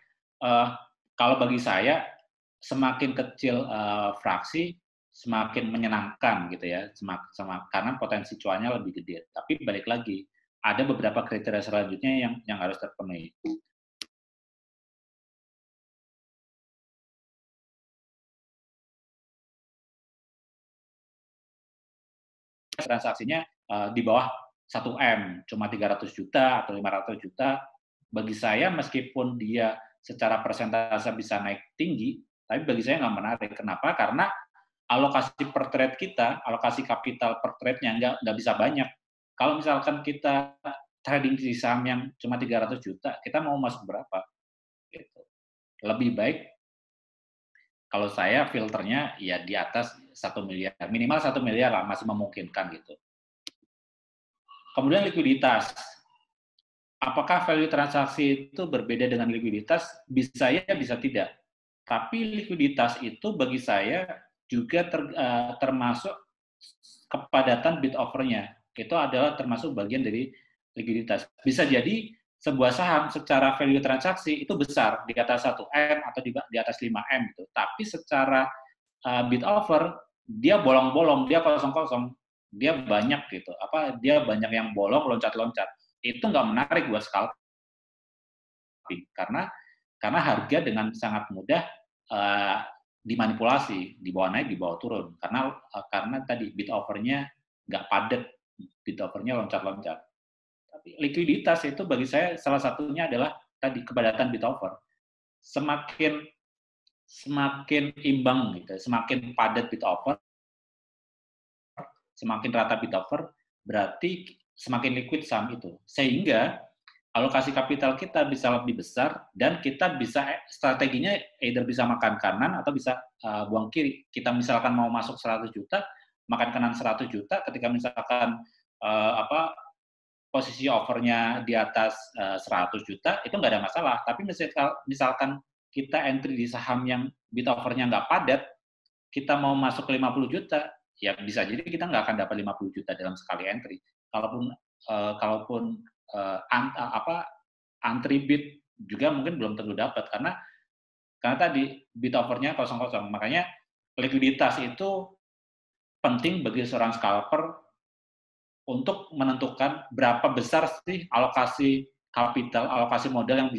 kalau bagi saya semakin kecil fraksi semakin menyenangkan gitu ya, karena potensi cuannya lebih gede. Tapi balik lagi, ada beberapa kriteria selanjutnya yang harus terpenuhi. Transaksinya di bawah 1M, cuma 300 juta atau 500 juta, bagi saya meskipun dia secara persentase bisa naik tinggi, tapi bagi saya nggak menarik. Kenapa? Karena alokasi per trade kita, alokasi kapital per trade-nya nggak bisa banyak. Kalau misalkan kita trading di saham yang cuma 300 juta, kita mau masuk berapa? Gitu. Lebih baik kalau saya filternya ya di atas 1 miliar, minimal 1 miliar lah, masih memungkinkan gitu. Kemudian likuiditas. Apakah value transaksi itu berbeda dengan likuiditas? Bisa ya, bisa tidak. Tapi likuiditas itu bagi saya juga termasuk kepadatan bid offer-nya. Itu adalah termasuk bagian dari likuiditas. Bisa jadi sebuah saham secara value transaksi itu besar, di atas 1M atau di atas 5M gitu. Tapi secara bid offer, dia bolong-bolong, dia kosong-kosong, dia banyak gitu. Dia banyak yang bolong, loncat-loncat. Itu nggak menarik buat scalping. Karena harga dengan sangat mudah dimanipulasi, dibawa naik, dibawa turun. Karena tadi bid offer-nya nggak padat, bid offer-nya loncat-loncat. Tapi likuiditas itu bagi saya salah satunya adalah tadi kepadatan bid offer. Semakin imbang gitu, semakin padat bid offer, semakin rata bid offer, berarti semakin liquid saham itu. Sehingga alokasi kapital kita bisa lebih besar dan kita bisa strateginya either bisa makan kanan atau bisa buang kiri. Kita misalkan mau masuk 100 juta, makan kanan 100 juta, ketika misalkan posisi offernya di atas 100 juta, itu nggak ada masalah. Tapi misalkan kita entry di saham yang bid offernya nggak padat, kita mau masuk ke 50 juta, ya bisa jadi kita nggak akan dapat 50 juta dalam sekali entry. Kalaupun antri bid juga mungkin belum tentu dapat karena tadi bid offer-nya kosong-kosong. Makanya likuiditas itu penting bagi seorang scalper untuk menentukan berapa besar sih alokasi kapital, alokasi modal yang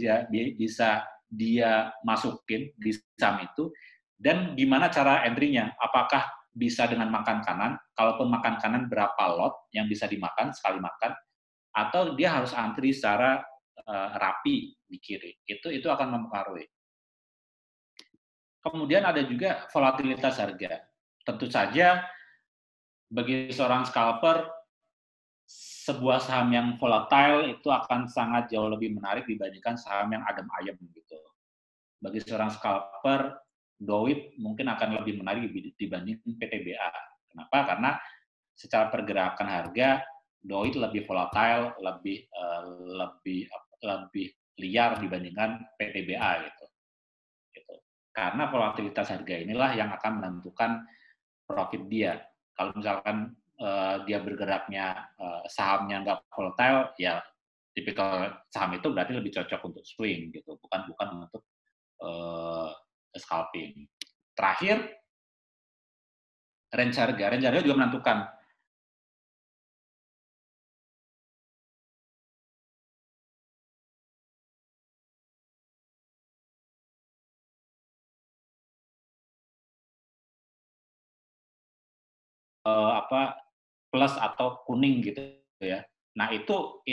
bisa dia masukin di saham itu, dan gimana cara entry-nya. Apakah bisa dengan makan kanan, kalaupun makan kanan berapa lot yang bisa dimakan sekali makan, atau dia harus antri secara rapi di kiri. Itu akan mempengaruhi. Kemudian ada juga volatilitas harga. Tentu saja bagi seorang scalper, sebuah saham yang volatile itu akan sangat jauh lebih menarik dibandingkan saham yang adem ayem gitu. Bagi seorang scalper, DOIT mungkin akan lebih menarik dibanding PTBA. Kenapa? Karena secara pergerakan harga DOIT lebih volatile, lebih liar dibandingkan PTBA gitu. Karena volatilitas harga inilah yang akan menentukan profit dia. Kalau misalkan dia bergeraknya sahamnya nggak volatile, ya tipikal saham itu berarti lebih cocok untuk swing gitu, bukan untuk scalping. Terakhir, range harga juga menentukan. Plus atau kuning gitu ya. Nah, itu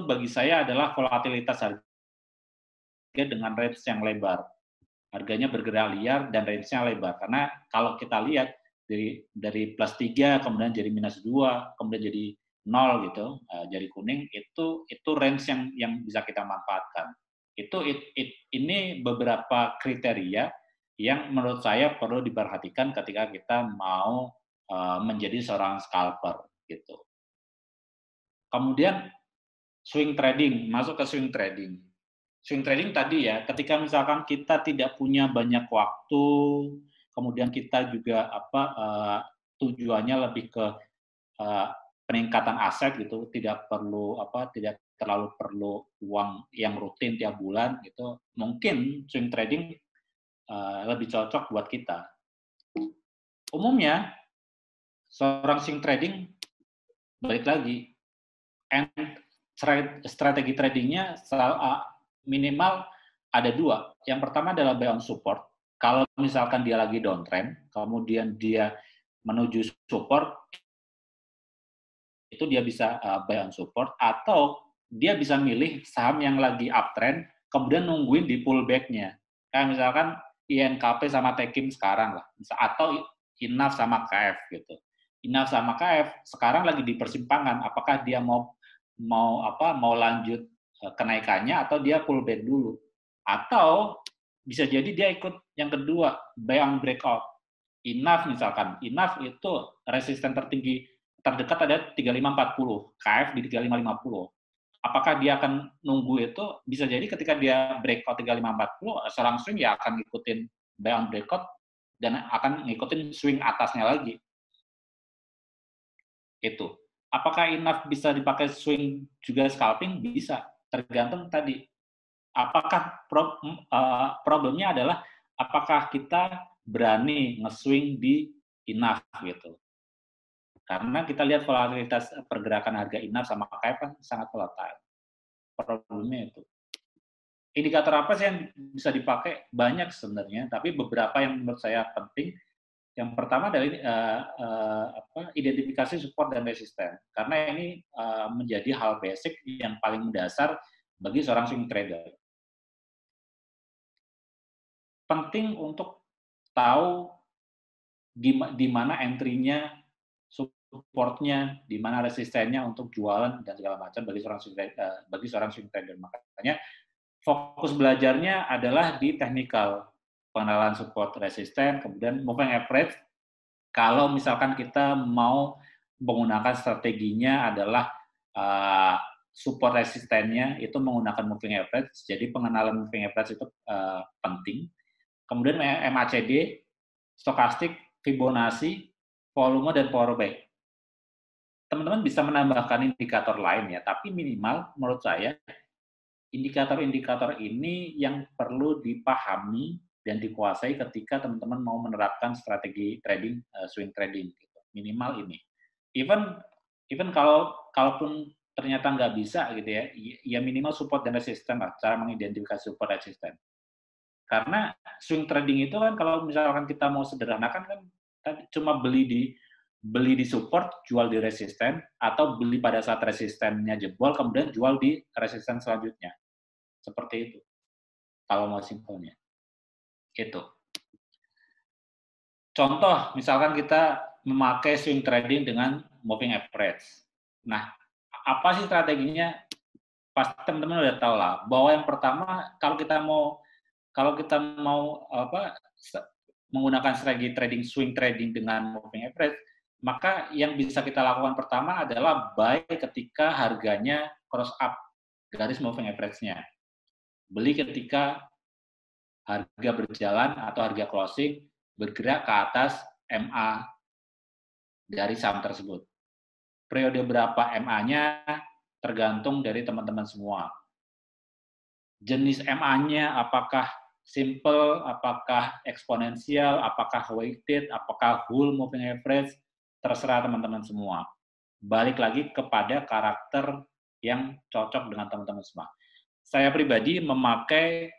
bagi saya adalah volatilitas harga dengan range yang lebar. Harganya bergerak liar dan range-nya lebar. Karena kalau kita lihat dari plus 3 kemudian jadi minus 2, kemudian jadi 0 gitu, jadi kuning, itu range yang bisa kita manfaatkan. Ini beberapa kriteria yang menurut saya perlu diperhatikan ketika kita mau menjadi seorang scalper gitu. Kemudian swing trading, masuk ke swing trading. Swing trading tadi ya, ketika misalkan kita tidak punya banyak waktu, kemudian kita juga tujuannya lebih ke peningkatan aset gitu, tidak terlalu perlu uang yang rutin tiap bulan gitu. Mungkin swing trading lebih cocok buat kita. Umumnya seorang swing trading, balik lagi, strategi tradingnya minimal ada 2. Yang pertama adalah buy on support. Kalau misalkan dia lagi downtrend, kemudian dia menuju support, itu dia bisa buy on support, atau dia bisa milih saham yang lagi uptrend, kemudian nungguin di pullback-nya. Kayak misalkan INKP sama Tekim sekarang lah, atau INAF sama KF gitu. INAF sama KF sekarang lagi di persimpangan, apakah dia mau lanjut kenaikannya atau dia pullback dulu, atau bisa jadi dia ikut yang kedua, buy on breakout. INAF misalkan, INAF itu resisten tertinggi terdekat ada 3540, KF di 3550. Apakah dia akan nunggu itu? Bisa jadi ketika dia breakout 3540, seorang swing ya akan ngikutin buy on breakout dan akan ngikutin swing atasnya lagi. Itu. Apakah enough bisa dipakai swing juga scalping? Bisa. Tergantung tadi. Apakah problemnya adalah apakah kita berani nge-swing di enough gitu. Karena kita lihat volatilitas pergerakan harga enough sama KF kan sangat volatile. Problemnya itu. Indikator apa sih yang bisa dipakai? Banyak sebenarnya, tapi beberapa yang menurut saya penting. Yang pertama adalah identifikasi support dan resisten. Karena ini menjadi hal basic yang paling mendasar bagi seorang swing trader. Penting untuk tahu di mana entry-nya, support-nya, di mana resistennya untuk jualan dan segala macam bagi seorang swing trader. Makanya fokus belajarnya adalah di technical, pengenalan support resisten, kemudian moving average. Kalau misalkan kita mau menggunakan strateginya adalah support resistennya itu menggunakan moving average, jadi pengenalan moving average itu penting. Kemudian MACD, stokastik, Fibonacci, volume, dan power buy. Teman-teman bisa menambahkan indikator lain ya, tapi minimal menurut saya indikator-indikator ini yang perlu dipahami dan dikuasai ketika teman-teman mau menerapkan strategi trading, swing trading. Gitu. Minimal ini. Even kalaupun ternyata nggak bisa gitu ya minimal support dan resisten lah, cara mengidentifikasi support resisten. Karena swing trading itu kan kalau misalkan kita mau sederhanakan kan cuma beli di support, jual di resisten, atau beli pada saat resistennya jebol, kemudian jual di resisten selanjutnya. Seperti itu. Kalau mau simpelnya. Itu. Contoh, misalkan kita memakai swing trading dengan moving average. Nah, apa sih strateginya? Pasti teman-teman udah tahu lah, bahwa yang pertama kalau kita mau menggunakan strategi trading swing trading dengan moving average, maka yang bisa kita lakukan pertama adalah buy ketika harganya cross up garis moving average-nya. Beli ketika harga berjalan atau harga closing bergerak ke atas MA dari saham tersebut. Periode berapa MA-nya tergantung dari teman-teman semua. Jenis MA-nya apakah simple, apakah eksponensial, apakah weighted, apakah whole moving average, terserah teman-teman semua. Balik lagi kepada karakter yang cocok dengan teman-teman semua. Saya pribadi memakai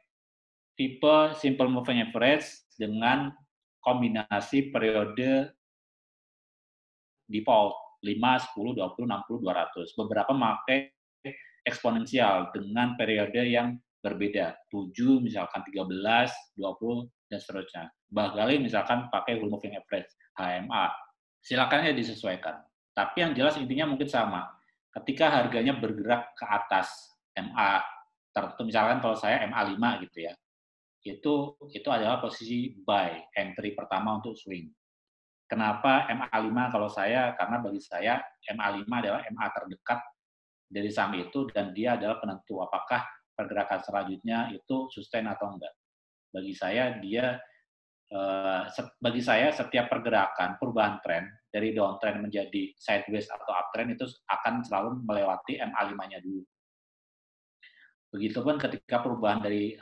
tipe simple moving average dengan kombinasi periode default 5, 10, 20, 60, 200. Beberapa memakai eksponensial dengan periode yang berbeda, 7 misalkan 13, 20 dan seterusnya. Bahkan misalkan pakai whole moving average, HMA. Silakan ya disesuaikan. Tapi yang jelas intinya mungkin sama. Ketika harganya bergerak ke atas MA tertentu, misalkan kalau saya MA5 gitu ya. Itu adalah posisi buy, entry pertama untuk swing. Kenapa MA5 kalau saya? Karena bagi saya MA5 adalah MA terdekat dari saham itu dan dia adalah penentu apakah pergerakan selanjutnya itu sustain atau enggak. Bagi saya setiap pergerakan perubahan tren dari downtrend menjadi sideways atau uptrend itu akan selalu melewati MA5-nya dulu. Begitupun ketika perubahan dari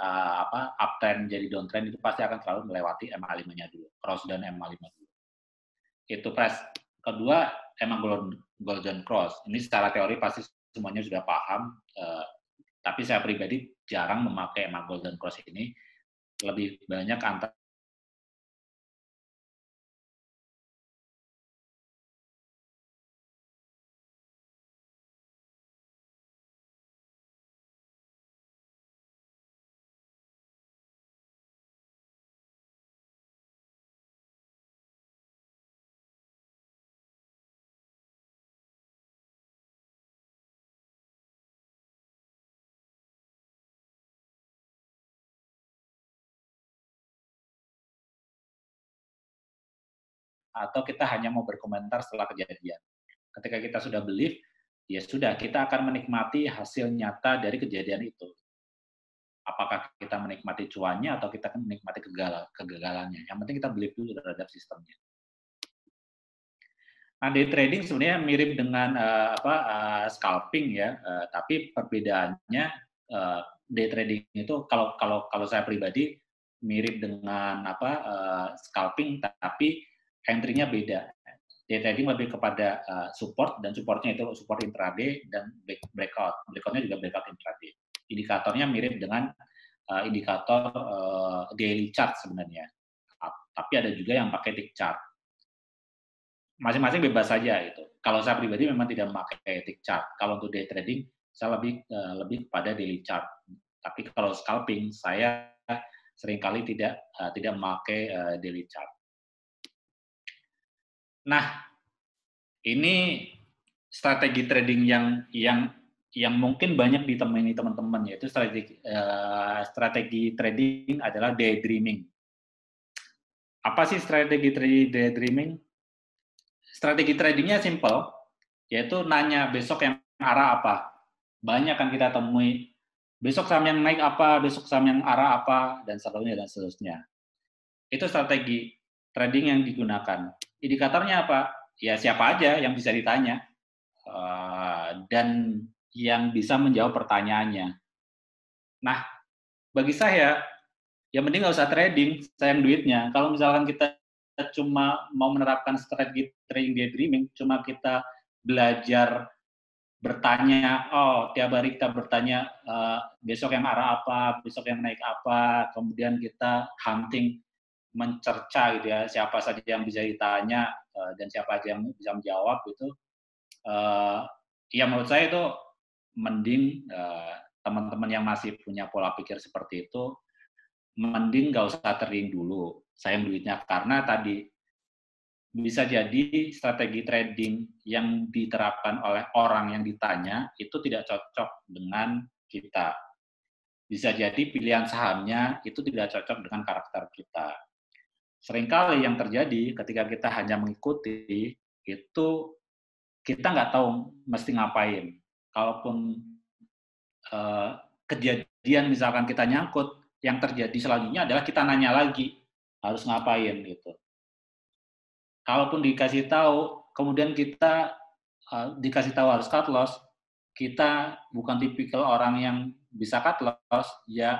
uptrend menjadi downtrend itu pasti akan selalu melewati MA5-nya dulu, cross down MA5 dulu. Itu price. Kedua, emang golden cross. Ini secara teori pasti semuanya sudah paham, tapi saya pribadi jarang memakai emang golden cross ini. Lebih banyak antara atau kita hanya mau berkomentar setelah kejadian. Ketika kita sudah believe, ya sudah, kita akan menikmati hasil nyata dari kejadian itu. Apakah kita menikmati cuannya atau kita menikmati kegagalannya. Yang penting kita believe dulu terhadap sistemnya. Nah, day trading sebenarnya mirip dengan scalping ya, tapi perbedaannya day trading itu kalau saya pribadi mirip dengan scalping, tapi entry-nya beda. Day trading lebih kepada support, dan supportnya itu support intraday dan breakout. Breakout-nya juga breakout intraday. Indikatornya mirip dengan indikator daily chart sebenarnya. Tapi ada juga yang pakai tick chart. Masing-masing bebas saja itu. Kalau saya pribadi memang tidak memakai tick chart. Kalau untuk day trading saya lebih kepada daily chart. Tapi kalau scalping saya seringkali tidak memakai daily chart. Nah, ini strategi trading yang mungkin banyak ditemui teman-teman, yaitu strategi trading adalah daydreaming. Apa sih strategi daydreaming? Strategi tradingnya simple, yaitu nanya besok yang arah apa. Banyak kan kita temui, besok saham yang naik apa, besok saham yang arah apa, dan seterusnya. Itu strategi trading yang digunakan. Indikatornya apa? Ya siapa aja yang bisa ditanya, dan yang bisa menjawab pertanyaannya. Nah, bagi saya, ya mending nggak usah trading, sayang duitnya. Kalau misalkan kita cuma mau menerapkan strategi trading daydreaming, cuma kita belajar bertanya, tiap hari kita bertanya besok yang arah apa, besok yang naik apa, kemudian kita hunting, mencerca gitu ya, siapa saja yang bisa ditanya dan siapa aja yang bisa menjawab itu, ya menurut saya itu mending teman-teman yang masih punya pola pikir seperti itu, mending nggak usah trading dulu, sayang duitnya, karena tadi bisa jadi strategi trading yang diterapkan oleh orang yang ditanya itu tidak cocok dengan kita. Bisa jadi pilihan sahamnya itu tidak cocok dengan karakter kita. Seringkali yang terjadi ketika kita hanya mengikuti, itu kita nggak tahu mesti ngapain. Kalaupun kejadian misalkan kita nyangkut, yang terjadi selanjutnya adalah kita nanya lagi, harus ngapain gitu. Kalaupun dikasih tahu, kemudian kita dikasih tahu harus cut loss, kita bukan tipikal orang yang bisa cut loss, ya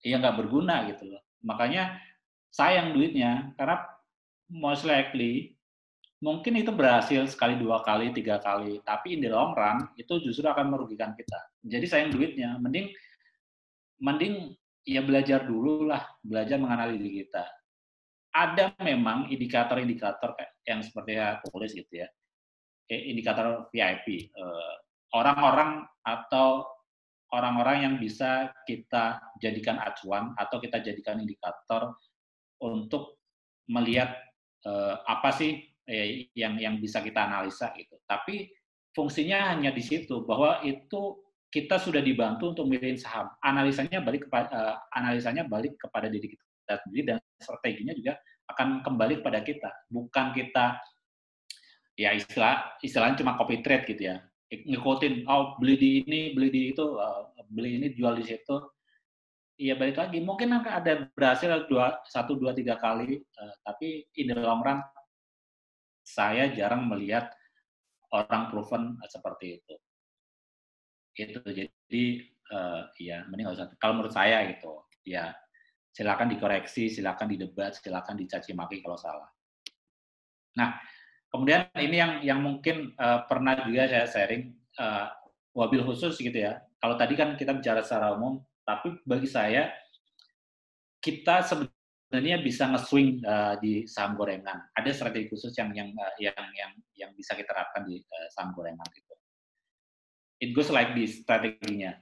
nggak berguna gitu loh. Makanya sayang duitnya, karena most likely mungkin itu berhasil sekali, 2 kali, 3 kali, tapi in the long run itu justru akan merugikan kita. Jadi sayang duitnya, mending ya belajar dulu lah, belajar mengenali diri kita. Ada memang indikator-indikator yang seperti aku tulis gitu ya, indikator VIP, orang-orang atau orang-orang yang bisa kita jadikan acuan atau kita jadikan indikator untuk melihat apa sih yang bisa kita analisa gitu. Tapi fungsinya hanya di situ, bahwa itu kita sudah dibantu untuk milihin saham. Analisanya balik kepada diri kita sendiri, dan strateginya juga akan kembali kepada kita. Bukan kita ya istilahnya cuma copy trade gitu ya. Ngikutin, beli di ini, beli di itu, beli ini, jual di situ. Iya, balik lagi. Mungkin ada berhasil 1, 2, 3 kali, tapi in the long run saya jarang melihat orang proven seperti itu. Itu jadi ya mending nggak usah. Kalau menurut saya gitu, ya silakan dikoreksi, silakan didebat, silakan dicaci maki kalau salah. Nah, kemudian ini yang mungkin pernah juga saya sharing, wabil khusus gitu ya. Kalau tadi kan kita bicara secara umum, tapi bagi saya kita sebenarnya bisa nge-swing di saham gorengan. Ada strategi khusus yang bisa kita terapkan di saham gorengan gitu. It goes like this strateginya.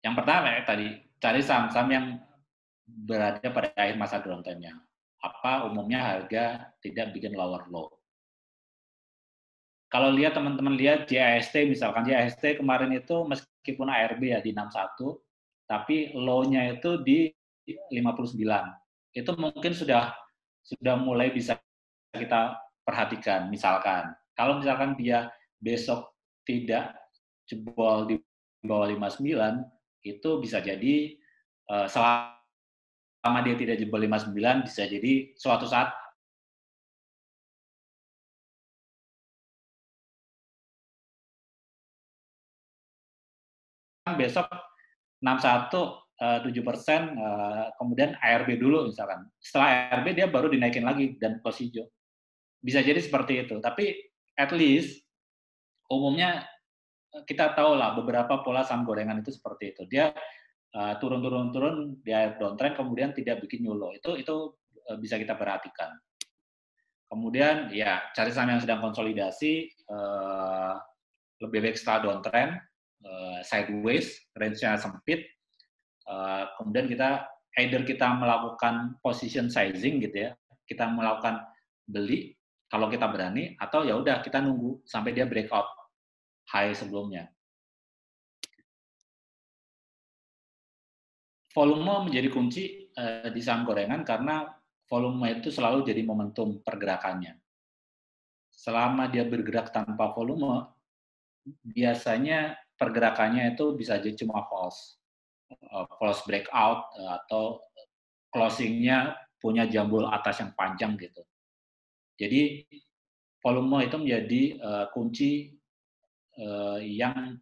Yang pertama tadi, cari saham-saham yang berada pada akhir masa downtrend-nya. Apa umumnya harga tidak bikin lower low. Kalau lihat teman-teman lihat JAST misalkan, JAST kemarin itu meskipun ARB ya di 61, tapi low-nya itu di 59. Itu mungkin sudah mulai bisa kita perhatikan. Misalkan, kalau misalkan dia besok tidak jebol di bawah 59, itu bisa jadi selama dia tidak jebol 59, bisa jadi suatu saat besok 61 7%, kemudian ARB dulu misalkan. Setelah ARB dia baru dinaikin lagi dan close hijau. Bisa jadi seperti itu. Tapi at least umumnya kita tahu lah beberapa pola saham gorengan itu seperti itu. Dia turun, dia downtrend kemudian tidak bikin new low. Itu bisa kita perhatikan. Kemudian ya cari saham yang sedang konsolidasi, lebih baik setelah downtrend, sideways, range-nya sempit. Kemudian either kita melakukan position sizing gitu ya, kita melakukan beli kalau kita berani, atau ya udah kita nunggu sampai dia breakout high sebelumnya. Volume menjadi kunci di saham gorengan karena volume itu selalu jadi momentum pergerakannya. Selama dia bergerak tanpa volume, biasanya pergerakannya itu bisa jadi cuma false breakout atau closing-nya punya jambul atas yang panjang gitu. Jadi volume itu menjadi kunci yang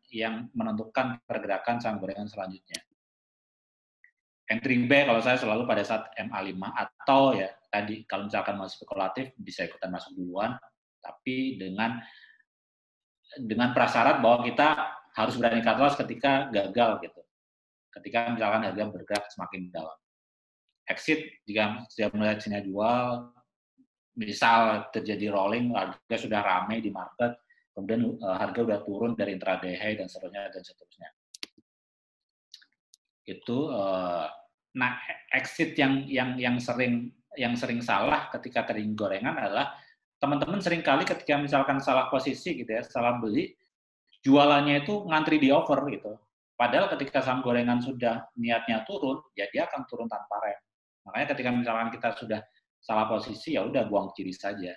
menentukan pergerakan saham gorengan selanjutnya. Entry buy kalau saya selalu pada saat MA5 atau ya tadi kalau misalkan mau spekulatif bisa ikutan masuk duluan, tapi dengan prasyarat bahwa kita harus berani cut loss ketika gagal gitu. Ketika misalkan harga bergerak semakin dalam. Exit jika sudah melihat sinyal jual, misal terjadi rolling, harga sudah ramai di market, kemudian harga sudah turun dari intraday high dan seterusnya. Itu nah exit yang sering salah ketika trading gorengan adalah teman-teman sering kali ketika misalkan salah posisi gitu ya, salah beli, jualannya itu ngantri di over gitu. Padahal ketika saham gorengan sudah niatnya turun, ya dia akan turun tanpa rem. Makanya ketika misalkan kita sudah salah posisi, ya udah buang kiri saja.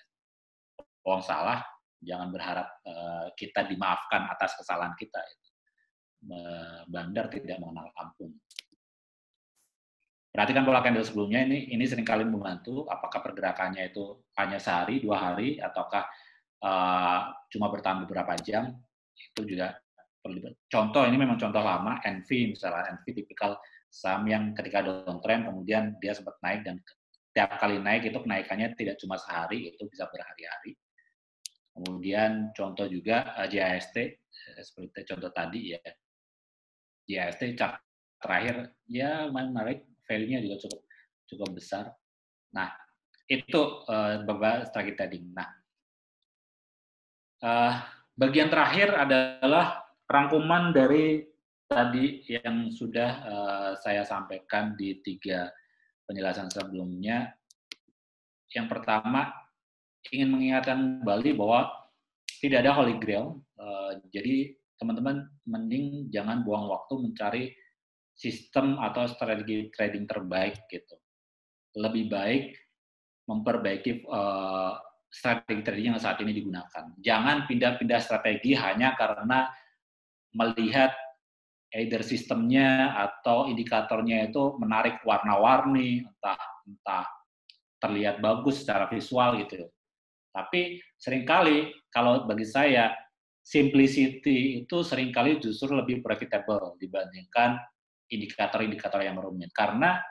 Buang salah, jangan berharap kita dimaafkan atas kesalahan kita. Bandar tidak mengenal ampun. Perhatikan pola candle sebelumnya, ini seringkali membantu. Apakah pergerakannya itu hanya sehari, 2 hari, ataukah cuma bertahan beberapa jam. Itu juga contoh, ini memang contoh lama, NV misalnya, NV tipikal saham yang ketika downtrend kemudian dia sempat naik dan setiap kali naik itu kenaikannya tidak cuma sehari, itu bisa berhari-hari. Kemudian contoh juga JAST, seperti contoh tadi ya, JAST chart terakhir ya menarik, value-nya juga cukup besar. Nah itu beberapa strategi trading. Nah bagian terakhir adalah rangkuman dari tadi yang sudah saya sampaikan di 3 penjelasan sebelumnya. Yang pertama, ingin mengingatkan kembali bahwa tidak ada holy grail. Jadi teman-teman mending jangan buang waktu mencari sistem atau strategi trading terbaik gitu. Lebih baik memperbaiki strategi trading yang saat ini digunakan. Jangan pindah-pindah strategi hanya karena melihat either sistemnya atau indikatornya itu menarik warna-warni, entah terlihat bagus secara visual gitu. Tapi seringkali kalau bagi saya simplicity itu seringkali justru lebih profitable dibandingkan indikator-indikator yang rumit. Karena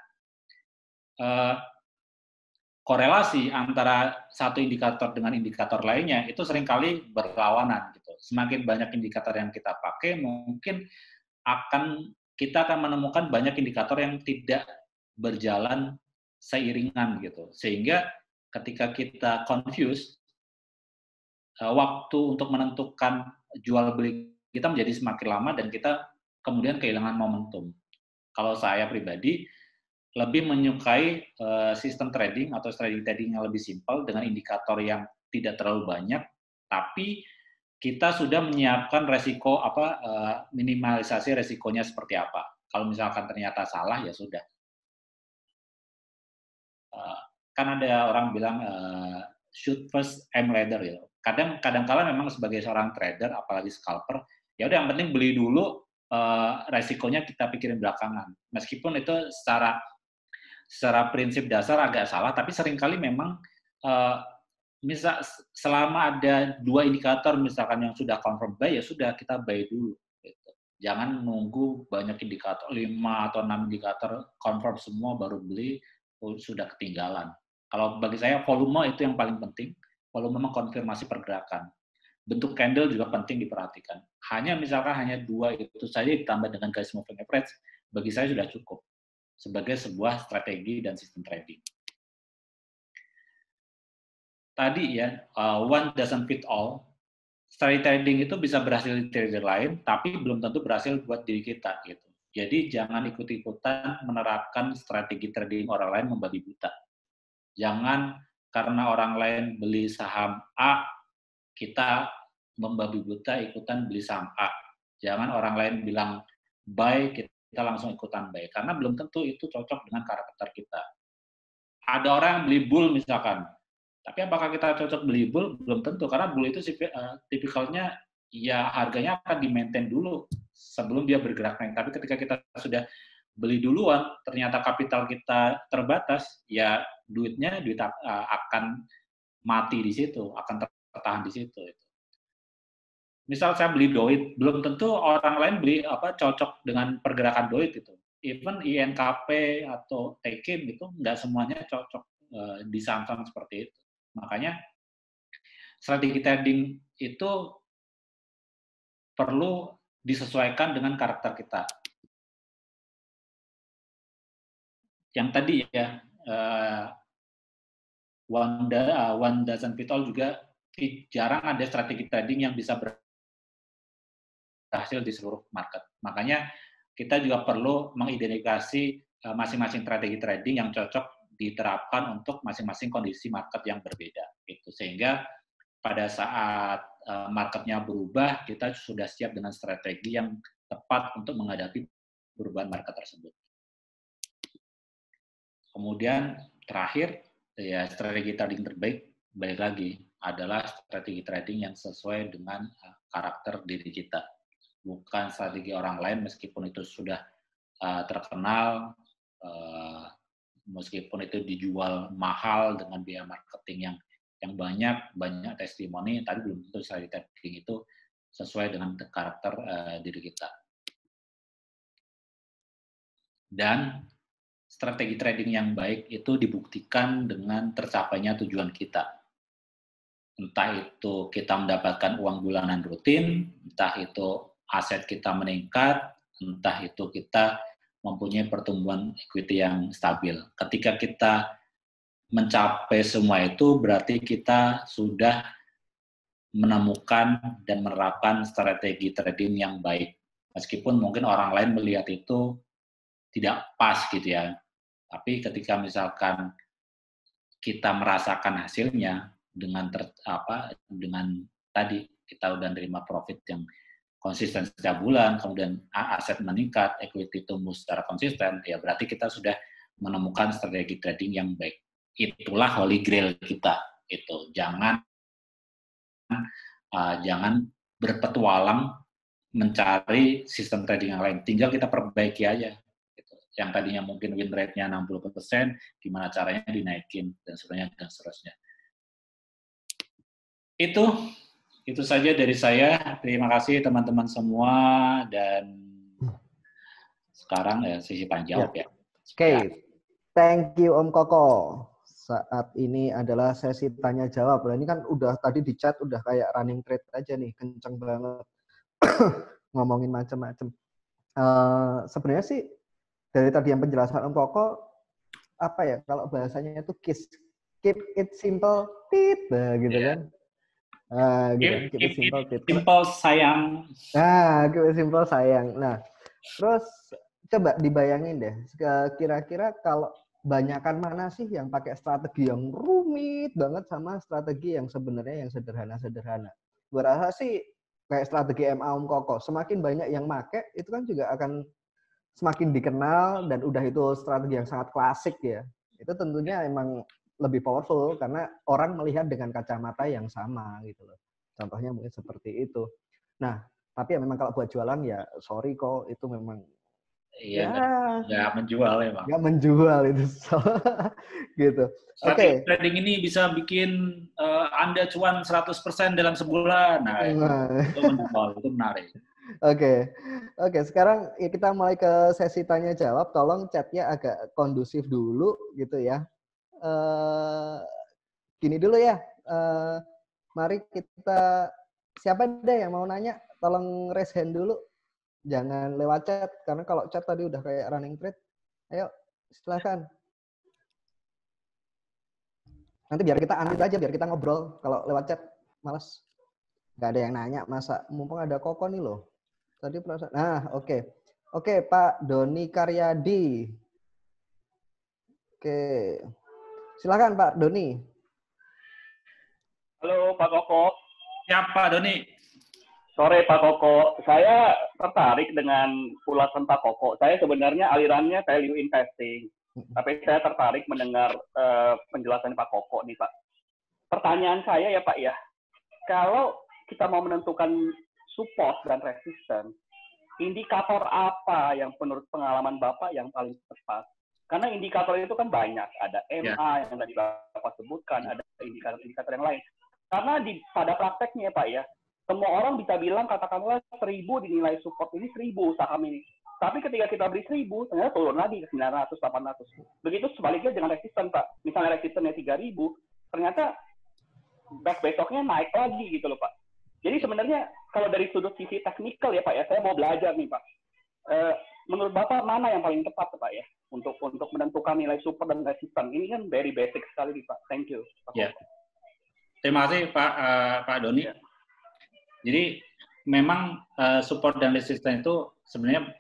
korelasi antara satu indikator dengan indikator lainnya itu seringkali berlawanan gitu. Semakin banyak indikator yang kita pakai, mungkin kita akan menemukan banyak indikator yang tidak berjalan seiringan gitu. Sehingga ketika kita confused, waktu untuk menentukan jual beli kita menjadi semakin lama dan kita kemudian kehilangan momentum. Kalau saya pribadi lebih menyukai sistem trading atau strategi trading yang lebih simpel dengan indikator yang tidak terlalu banyak, tapi kita sudah menyiapkan resiko minimalisasi resikonya seperti apa. Kalau misalkan ternyata salah ya sudah. Kan ada orang bilang shoot first, aim later ya. Kadang-kala memang sebagai seorang trader, apalagi scalper, ya udah yang penting beli dulu, resikonya kita pikirin belakangan. Meskipun itu secara prinsip dasar agak salah, tapi seringkali memang selama ada 2 indikator misalkan yang sudah confirm buy, ya sudah kita buy dulu. Gitu. Jangan nunggu banyak indikator, 5 atau 6 indikator confirm semua baru beli, sudah ketinggalan. Kalau bagi saya volume itu yang paling penting, volume mengkonfirmasi pergerakan. Bentuk candle juga penting diperhatikan. Misalkan hanya 2 itu saja ditambah dengan garis moving average, bagi saya sudah cukup sebagai sebuah strategi dan sistem trading. Tadi ya, one doesn't fit all. Strategi trading itu bisa berhasil di trader lain, tapi belum tentu berhasil buat diri kita gitu. Jadi jangan ikut-ikutan menerapkan strategi trading orang lain membabi buta. Jangan karena orang lain beli saham A, kita membabi buta ikutan beli saham A. Jangan orang lain bilang buy, kita langsung ikutan buy. Karena belum tentu itu cocok dengan karakter kita. Ada orang yang beli bull misalkan, tapi apakah kita cocok beli bull? Belum tentu, karena bull itu tipikalnya ya harganya akan di-maintain dulu sebelum dia bergerak naik. Tapi ketika kita sudah beli duluan, ternyata kapital kita terbatas, ya duit akan mati di situ, akan tertahan di situ. Misal saya beli Doit, belum tentu orang lain beli cocok dengan pergerakan Doit itu. Even INKP atau TKIM itu nggak semuanya cocok di saham-saham seperti itu. Makanya strategi trading itu perlu disesuaikan dengan karakter kita. Yang tadi ya, one doesn't fit all juga jarang ada strategi trading yang bisa berhasil di seluruh market. Makanya kita juga perlu mengidentifikasi masing-masing strategi trading yang cocok diterapkan untuk masing-masing kondisi market yang berbeda. Gitu. Sehingga pada saat marketnya berubah, kita sudah siap dengan strategi yang tepat untuk menghadapi perubahan market tersebut. Kemudian terakhir, ya strategi trading terbaik, balik lagi, adalah strategi trading yang sesuai dengan karakter diri kita. Bukan strategi orang lain meskipun itu sudah terkenal, meskipun itu dijual mahal dengan biaya marketing yang banyak testimoni, tapi belum tentu strategi trading itu sesuai dengan karakter diri kita. Dan strategi trading yang baik itu dibuktikan dengan tercapainya tujuan kita. Entah itu kita mendapatkan uang bulanan rutin, entah itu aset kita meningkat, entah itu kita mempunyai pertumbuhan equity yang stabil. Ketika kita mencapai semua itu, berarti kita sudah menemukan dan menerapkan strategi trading yang baik. Meskipun mungkin orang lain melihat itu tidak pas gitu ya. Tapi ketika misalkan kita merasakan hasilnya dengan tadi kita udah nerima profit yang konsisten setiap bulan, kemudian aset meningkat, equity tumbuh secara konsisten, ya berarti kita sudah menemukan strategi trading yang baik. Itulah holy grail kita. Itu jangan berpetualang mencari sistem trading yang lain. Tinggal kita perbaiki aja. Yang tadinya mungkin win rate-nya 60%, gimana caranya dinaikin, dan seterusnya. Itu saja dari saya. Terima kasih teman-teman semua, dan sekarang sesi tanya jawab ya. Oke. Thank you Om Koko. Saat ini adalah sesi tanya jawab. Nah, ini kan udah tadi di chat udah kayak running trade aja nih, kenceng banget. Ngomongin macam-macam. Sebenarnya sih dari tadi yang penjelasan Om Koko, apa ya, kalau bahasanya itu keep it simple, nah gitu kan. Keep it simple, sayang. Keep it simple, sayang. Nah, terus coba dibayangin deh, kira-kira kalau banyakan mana sih yang pakai strategi yang rumit banget sama strategi yang sebenarnya yang sederhana-sederhana. Gue rasa sih kayak strategi MA Om Koko, semakin banyak yang make, itu kan juga akan semakin dikenal, dan udah itu strategi yang sangat klasik ya. Itu tentunya emang lebih powerful karena orang melihat dengan kacamata yang sama gitu loh. Contohnya mungkin seperti itu. Nah, Tapi ya memang kalau buat jualan ya sorry kok, itu memang Iya, ya nggak menjual emang. nggak menjual itu. Gitu. Strategi trading ini bisa bikin Anda cuan 100% dalam sebulan. Nah, itu menjual, itu menarik. Oke. Sekarang ya kita mulai ke sesi tanya jawab. Tolong chatnya agak kondusif dulu gitu ya. Gini dulu ya. Mari kita, siapa deh yang mau nanya? Tolong raise hand dulu. Jangan lewat chat, karena kalau chat tadi udah kayak running thread. Ayo, silakan. Nanti biar kita unmute aja, biar kita ngobrol. Kalau lewat chat, males. Nggak ada yang nanya, masa mumpung ada Koko nih loh. Tadi perasaan. Nah, oke. Oke, Pak Doni Karyadi. Oke. Silakan Pak Doni. Halo Pak Koko. Siapa Doni? Sore Pak Koko. Saya tertarik dengan ulasan Pak Koko. Saya sebenarnya alirannya value investing. Tapi saya tertarik mendengar penjelasan Pak Koko nih Pak. Pertanyaan saya ya Pak ya. Kalau kita mau menentukan support dan resistance, indikator apa yang menurut pengalaman Bapak yang paling tepat? Karena indikator itu kan banyak. Ada MA yang tadi Bapak sebutkan, ada indikator-indikator yang lain. Karena pada prakteknya Pak ya, semua orang bisa bilang katakanlah 1.000 dinilai support ini 1.000 saham ini. Tapi ketika kita beli 1.000, ternyata turun lagi ke 900, 800. Begitu sebaliknya dengan resisten Pak. Misalnya resistennya 3.000, ternyata besoknya naik lagi gitu loh Pak. Jadi sebenarnya kalau dari sudut sisi teknikal ya Pak ya, saya mau belajar nih Pak. Menurut Bapak mana yang paling tepat Pak ya untuk menentukan nilai support dan resisten? Ini kan very basic sekali nih Pak. Thank you. Pak. Ya. Terima kasih Pak Doni. Ya. Jadi memang support dan resisten itu sebenarnya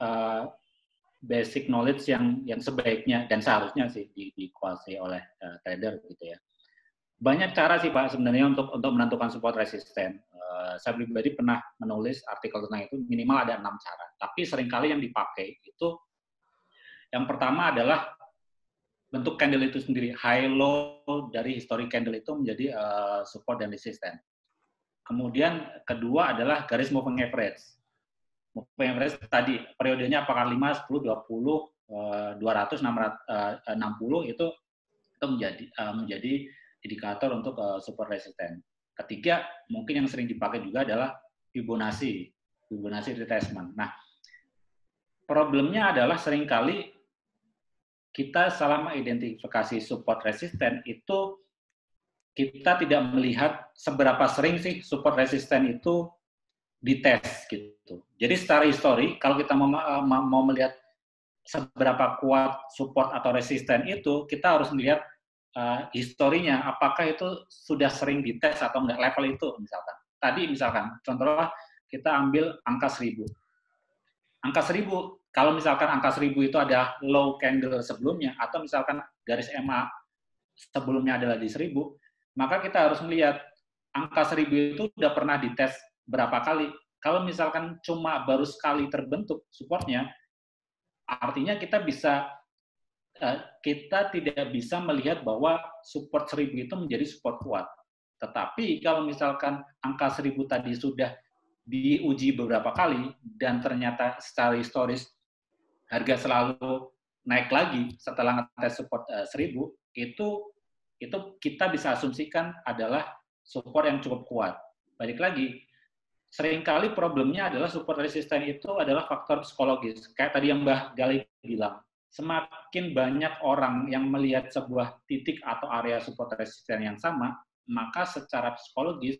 basic knowledge yang sebaiknya dan seharusnya sih dikuasai oleh trader gitu ya. Banyak cara sih Pak sebenarnya untuk menentukan support resisten. Saya pribadi pernah menulis artikel tentang itu, minimal ada 6 cara. Tapi seringkali yang dipakai itu yang pertama adalah bentuk candle itu sendiri, high low dari history candle itu menjadi support dan resisten. Kemudian kedua adalah garis moving average. Moving average tadi periodenya apakah 5, 10, 20, 200, 660 itu menjadi indikator untuk support resisten. Ketiga, mungkin yang sering dipakai juga adalah Fibonacci retracement. Nah, problemnya adalah seringkali kita salah mengidentifikasi support resisten itu kita tidak melihat seberapa sering sih support resisten itu dites gitu. Jadi secara histori kalau kita mau melihat seberapa kuat support atau resisten itu, kita harus melihat historinya, apakah itu sudah sering dites atau enggak level itu misalkan. Tadi misalkan contohnya kita ambil angka 1000. Angka 1000, kalau misalkan angka 1000 itu ada low candle sebelumnya, atau misalkan garis MA sebelumnya adalah di 1000, maka kita harus melihat angka 1000 itu sudah pernah dites berapa kali. Kalau misalkan cuma baru sekali terbentuk supportnya, artinya kita tidak bisa melihat bahwa support 1000 itu menjadi support kuat. Tetapi kalau misalkan angka 1000 tadi sudah diuji beberapa kali dan ternyata secara historis harga selalu naik lagi setelah ngetes support 1000, itu kita bisa asumsikan adalah support yang cukup kuat. Balik lagi, seringkali problemnya adalah support resisten itu adalah faktor psikologis. Kayak tadi yang Mbah Gali bilang, semakin banyak orang yang melihat sebuah titik atau area support resisten yang sama, maka secara psikologis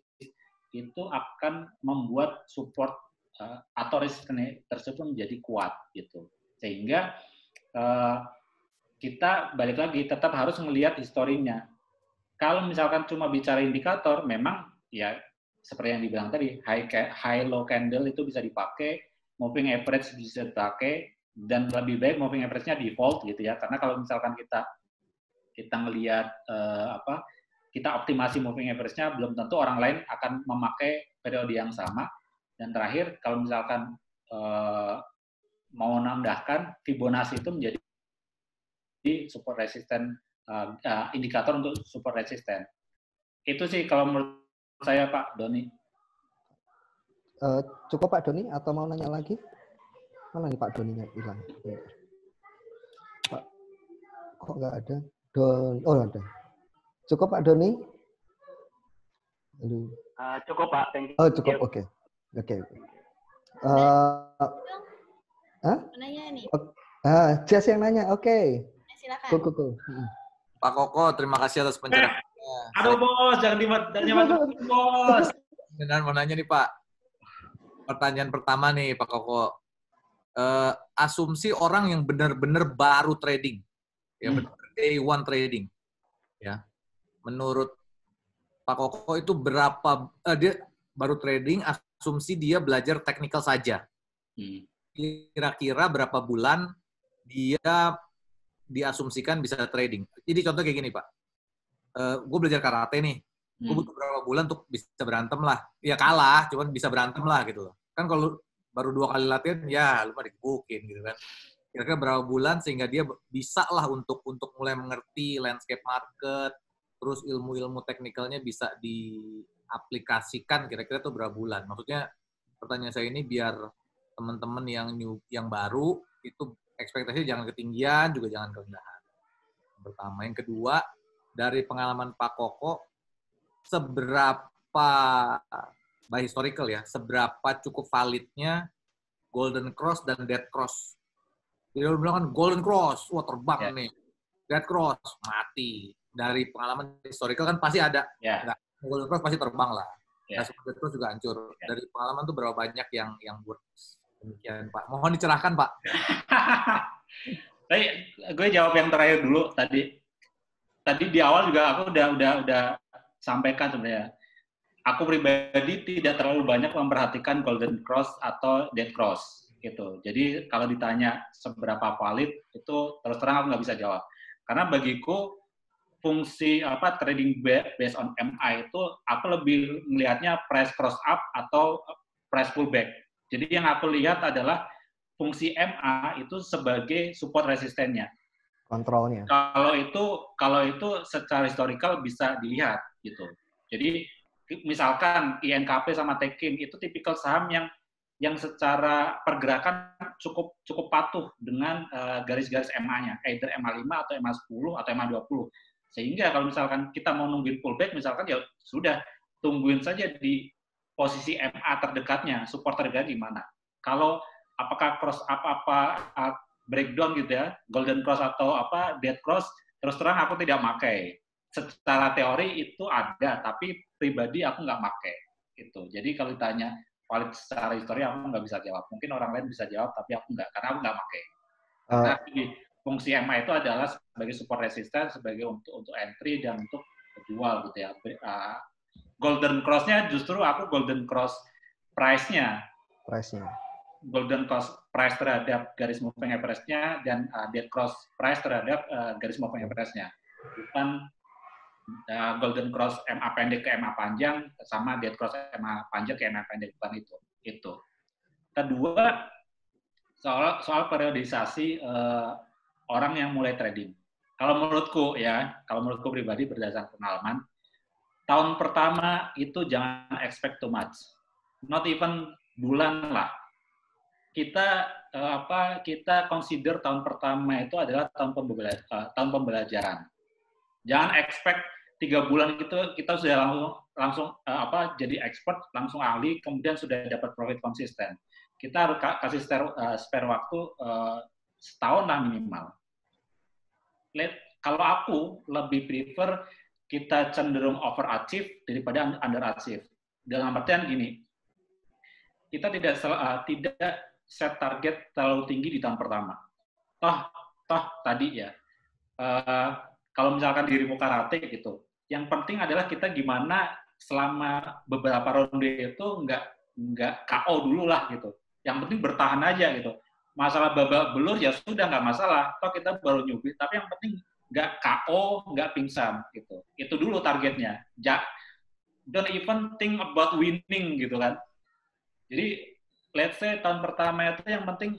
itu akan membuat support atau resisten tersebut menjadi kuat gitu. Sehingga kita balik lagi tetap harus melihat historinya. Kalau misalkan cuma bicara indikator, memang ya seperti yang dibilang tadi, high low candle itu bisa dipakai, moving average bisa dipakai, dan lebih baik moving average-nya default gitu ya. Karena kalau misalkan kita melihat kita optimasi moving average-nya, belum tentu orang lain akan memakai periode yang sama. Dan terakhir, kalau misalkan mau menambahkan, Fibonacci itu menjadi support resisten, indikator untuk support resisten. Itu sih kalau menurut saya Pak Doni. Cukup Pak Doni atau mau nanya lagi? Mana nih Pak Doninya hilang? Pak, kok nggak ada? Oh ada. Cukup Pak Doni? Aduh. Cukup Pak, thank you. Oh cukup, oke. Nanya nih. Jess yang nanya, oke. Silakan. Go. Pak Koko, terima kasih atas pencerahannya. Aduh bos, jangan dimatikan bos. Benar mau nanya nih Pak. Pertanyaan pertama nih Pak Koko. Asumsi orang yang benar-benar baru trading, ya day one trading, ya. Menurut Pak Koko itu berapa? Dia baru trading, asumsi dia belajar teknikal saja. Kira-kira berapa bulan dia diasumsikan bisa trading? Jadi contoh kayak gini Pak. Gue belajar karate nih, gue butuh berapa bulan untuk bisa berantem lah. Ya kalah, cuman bisa berantem lah gitu loh. Kan kalau baru 2 kali latihan, ya lu mah digebukin gitu kan. Kira-kira berapa bulan sehingga dia bisa lah untuk mulai mengerti landscape market, terus ilmu-ilmu teknikalnya bisa diaplikasikan kira-kira tuh berapa bulan. Maksudnya pertanyaan saya ini biar teman-teman yang baru itu ekspektasinya jangan ketinggian, juga jangan kerendahan. Pertama. Yang kedua, dari pengalaman Pak Koko, seberapa, by historical ya, seberapa cukup validnya Golden Cross dan Dead Cross. Jadi lo bilang kan Golden Cross, wah terbang nih. Dead Cross, mati. Dari pengalaman historical kan pasti ada. Nggak, Golden Cross pasti terbang lah. Nah, Dead Cross juga hancur. Dari pengalaman tuh berapa banyak yang works. Demikian Pak. Mohon dicerahkan Pak. Tapi gue jawab yang terakhir dulu tadi. Tadi di awal juga aku udah sampaikan sebenarnya. Aku pribadi tidak terlalu banyak memperhatikan Golden Cross atau Dead Cross gitu. Jadi kalau ditanya seberapa valid itu terus terang aku nggak bisa jawab. Karena bagiku fungsi trading based on MI itu aku lebih melihatnya price cross up atau price pullback. Jadi yang aku lihat adalah fungsi MA itu sebagai support resistennya. Kontrolnya. Kalau itu secara historical bisa dilihat gitu. Jadi misalkan INKP sama Tekin itu tipikal saham yang secara pergerakan cukup patuh dengan garis-garis MA-nya, either MA5 atau MA10 atau MA20. Sehingga kalau misalkan kita mau nungguin pullback misalkan ya sudah tungguin saja di posisi MA terdekatnya, support terdekatnya di mana. Kalau apakah cross apa breakdown gitu ya, Golden Cross atau Dead Cross, terus terang aku tidak pakai. Secara teori itu ada, tapi pribadi aku nggak pakai. Gitu. Jadi kalau ditanya valid secara histori aku nggak bisa jawab. Mungkin orang lain bisa jawab, tapi aku nggak, karena aku nggak pakai. Karena fungsi MA itu adalah sebagai support resistance, sebagai untuk entry dan untuk jual gitu ya. Golden Cross-nya justru aku Golden Cross price-nya. Golden Cross price terhadap garis moving average-nya dan Dead Cross price terhadap garis moving average-nya. Bukan Golden Cross MA pendek ke MA panjang sama Dead Cross MA panjang ke MA pendek, bukan itu. Itu. Kedua, soal periodisasi orang yang mulai trading. Kalau menurutku pribadi berdasarkan pengalaman, tahun pertama itu jangan expect too much. Not even bulan lah. Kita consider tahun pertama itu adalah tahun pembelajaran. Jangan expect 3 bulan itu kita sudah langsung jadi expert, langsung ahli, kemudian sudah dapat profit konsisten. Kita harus kasih spare waktu setahun lah minimal. Kalau aku lebih prefer kita cenderung overachieve daripada underachieve. Dalam artian gini, kita tidak set target terlalu tinggi di tahun pertama. Toh tadi ya, kalau misalkan dirimu karate gitu, yang penting adalah kita gimana selama beberapa ronde itu nggak KO dulu lah gitu. Yang penting bertahan aja gitu. Masalah babak belur ya sudah nggak masalah. Toh kita baru nyubi, tapi yang penting nggak KO, nggak pingsan gitu. Itu dulu targetnya. Don't even think about winning gitu kan. Jadi let's say tahun pertama itu yang penting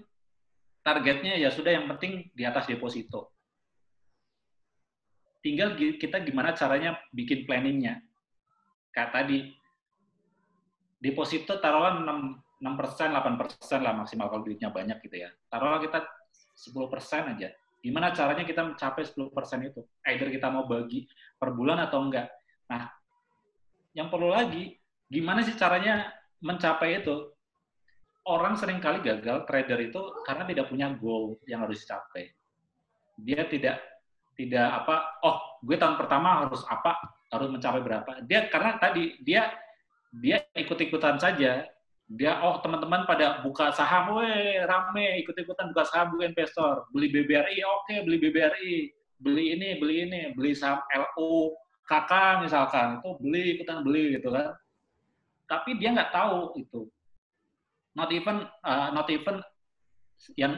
targetnya ya sudah, yang penting di atas deposito. Tinggal kita gimana caranya bikin planningnya. Kayak tadi, deposito taruhlah 6%, 8% lah maksimal kalau duitnya banyak gitu ya. Taruhlah kita 10% aja. Gimana caranya kita mencapai 10% itu? Either kita mau bagi per bulan atau enggak. Nah, yang perlu lagi, gimana sih caranya mencapai itu? Orang seringkali gagal trader itu karena tidak punya goal yang harus dicapai. Dia tidak gue tahun pertama harus mencapai berapa. Dia karena tadi dia ikut-ikutan saja. Dia teman-teman pada buka saham, rame ikut-ikutan buka saham, buka investor, beli BBRI, beli BBRI, beli ini, beli saham LO, KK misalkan, itu ikutan beli gitu kan. Tapi dia nggak tahu itu. Not even yang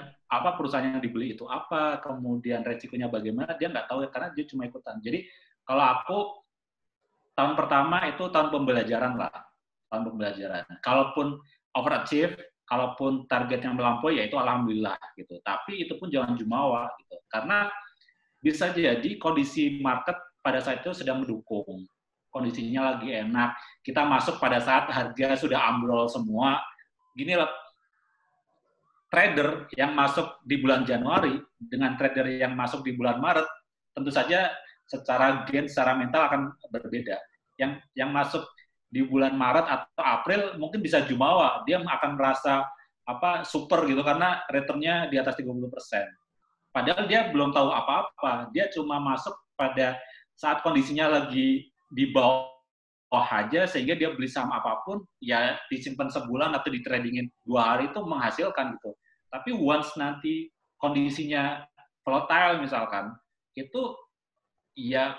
perusahaan yang dibeli itu apa, kemudian resikonya bagaimana, dia nggak tahu karena dia cuma ikutan. Jadi kalau aku tahun pertama itu tahun pembelajaran lah, tahun pembelajaran. Kalaupun overachieve, kalaupun targetnya melampaui, ya itu alhamdulillah gitu. Tapi itu pun jangan jumawa gitu, karena bisa jadi kondisi market pada saat itu sedang mendukung, kondisinya lagi enak, kita masuk pada saat harga sudah ambrol semua. Gini lah, trader yang masuk di bulan Januari dengan trader yang masuk di bulan Maret, tentu saja secara mental akan berbeda. Yang masuk di bulan Maret atau April mungkin bisa jumawa, dia akan merasa super gitu karena returnnya di atas 30%. Padahal dia belum tahu apa-apa, dia cuma masuk pada saat kondisinya lagi di bawah aja, sehingga dia beli saham apapun, ya disimpan sebulan atau di tradingin 2 hari itu menghasilkan gitu. Tapi once nanti kondisinya volatile misalkan, itu ya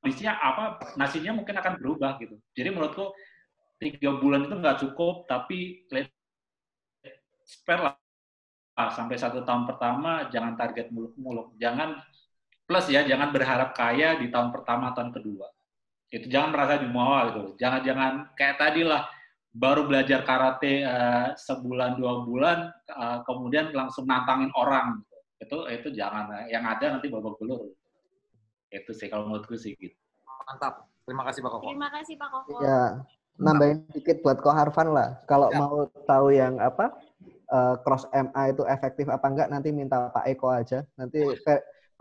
kondisinya nasinya mungkin akan berubah gitu. Jadi menurutku 3 bulan itu nggak cukup, tapi spare lah sampai 1 tahun pertama, jangan target muluk-muluk, jangan berharap kaya di tahun pertama, tahun kedua. Itu jangan merasa jumawa gitu. Jangan kayak tadi lah, baru belajar karate sebulan 2 bulan, kemudian langsung nantangin orang gitu. Itu jangan, yang ada nanti babak belur. Itu sih kalau menurutku sih gitu. Mantap. Terima kasih Pak Koko. Terima kasih Pak Koko. Ya, nambahin dikit buat Ko Harfan lah. Kalau mau tahu yang cross MA itu efektif apa enggak, nanti minta Pak Eko aja. Nanti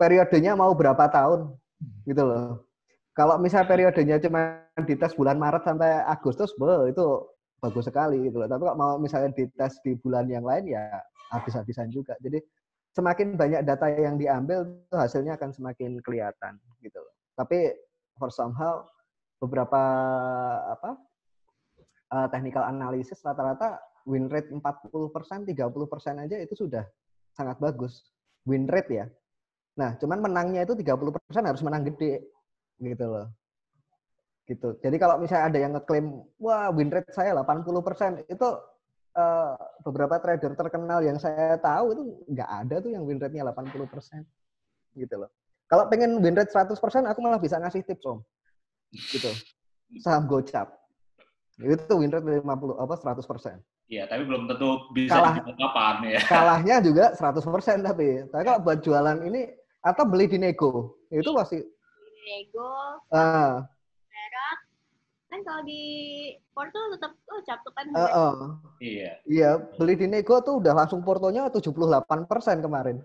periodenya mau berapa tahun gitu loh. Kalau misalnya periodenya cuma dites bulan Maret sampai Agustus, itu bagus sekali gitu loh. Tapi kalau mau misalnya dites di bulan yang lain, ya habis-habisan juga. Jadi semakin banyak data yang diambil, itu hasilnya akan semakin kelihatan gitu loh. Tapi for somehow beberapa technical analysis rata-rata win rate 40%, 30% aja itu sudah sangat bagus. Win rate ya. Nah, cuman menangnya itu 30% harus menang gede. Gitu loh. Gitu. Jadi kalau misalnya ada yang ngeklaim, wah win rate saya 80%, itu beberapa trader terkenal yang saya tahu itu nggak ada tuh yang win rate-nya 80%. Gitu loh. Kalau pengen win rate 100%, aku malah bisa ngasih tips, Om. Gitu. Saham gocap. Itu win rate 100%. Iya, tapi belum tentu bisa kapan ya. Kalahnya juga 100% tapi kalau buat jualan ini atau beli di nego, itu pasti nego, perak, kan kalau di porto tetap gocap tuh kan. Iya. Iya, beli di nego tuh udah langsung portonya 78% kemarin.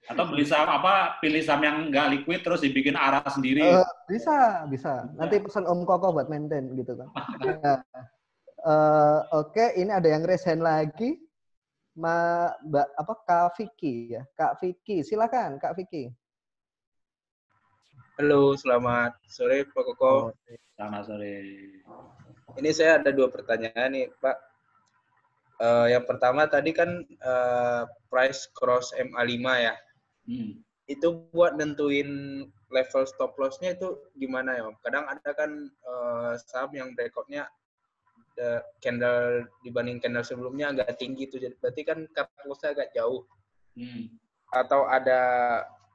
Atau beli saham pilih saham yang nggak liquid terus dibikin arah sendiri. Bisa. Nanti pesan Om Koko buat maintain gitu kan. Oke, ini ada yang raise hand lagi. Kak Vicky ya. Kak Vicky, silakan Kak Vicky. Halo, selamat sore Pak Koko. Selamat sore. Ini saya ada 2 pertanyaan nih Pak. Yang pertama tadi kan price cross MA5 ya. Itu buat nentuin level stop loss-nya itu gimana ya Om? Kadang ada kan saham yang breakout-nya candle dibanding candle sebelumnya agak tinggi tuh, jadi berarti kan cut loss-nya agak jauh. Atau ada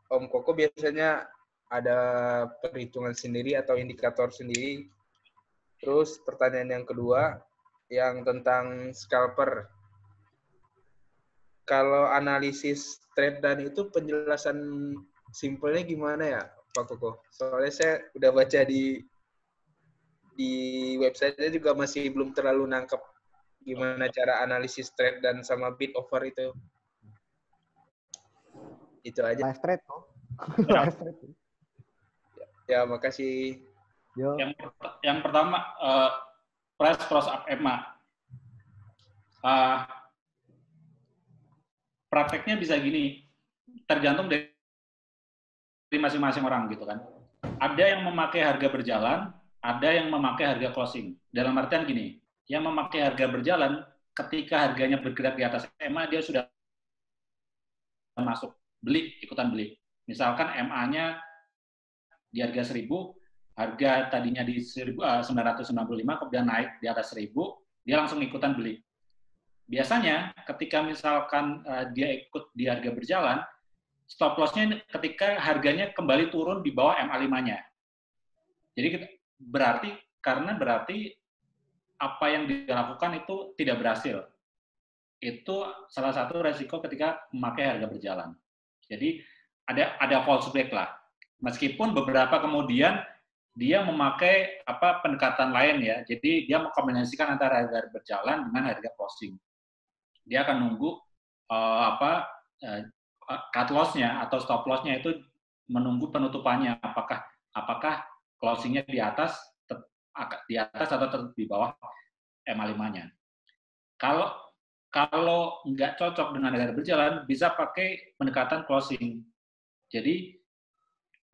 Om Koko biasanya ada perhitungan sendiri atau indikator sendiri. Terus pertanyaan yang kedua yang tentang scalper. Kalau analisis trade dan itu penjelasan simpelnya gimana ya Pak Koko? Soalnya saya udah baca di di website-nya juga masih belum terlalu nangkep gimana cara analisis trade dan sama bid over itu. Itu aja. Live trade kok. Live trade. Ya, makasih. Yo. Yang pertama, price cross up EMA. Prakteknya bisa gini, tergantung dari masing-masing orang gitu kan. Ada yang memakai harga berjalan, ada yang memakai harga closing. Dalam artian gini, yang memakai harga berjalan, ketika harganya bergerak di atas EMA, dia sudah masuk, ikutan beli. Misalkan MA-nya di harga 1.000, harga tadinya di 995, kemudian naik di atas 1.000, dia langsung ikutan beli. Biasanya ketika misalkan dia ikut di harga berjalan, stop loss-nya ketika harganya kembali turun di bawah MA5-nya. Jadi berarti apa yang dilakukan itu tidak berhasil. Itu salah satu resiko ketika memakai harga berjalan. Jadi ada false break lah. Meskipun beberapa kemudian dia memakai pendekatan lain ya. Jadi dia mengkombinasikan antara harga berjalan dengan harga closing. Dia akan nunggu cut loss-nya atau stop loss-nya itu menunggu penutupannya. Apakah closing-nya di atas atau tetap di bawah MA5-nya. Kalau nggak cocok dengan harga berjalan, bisa pakai pendekatan closing. Jadi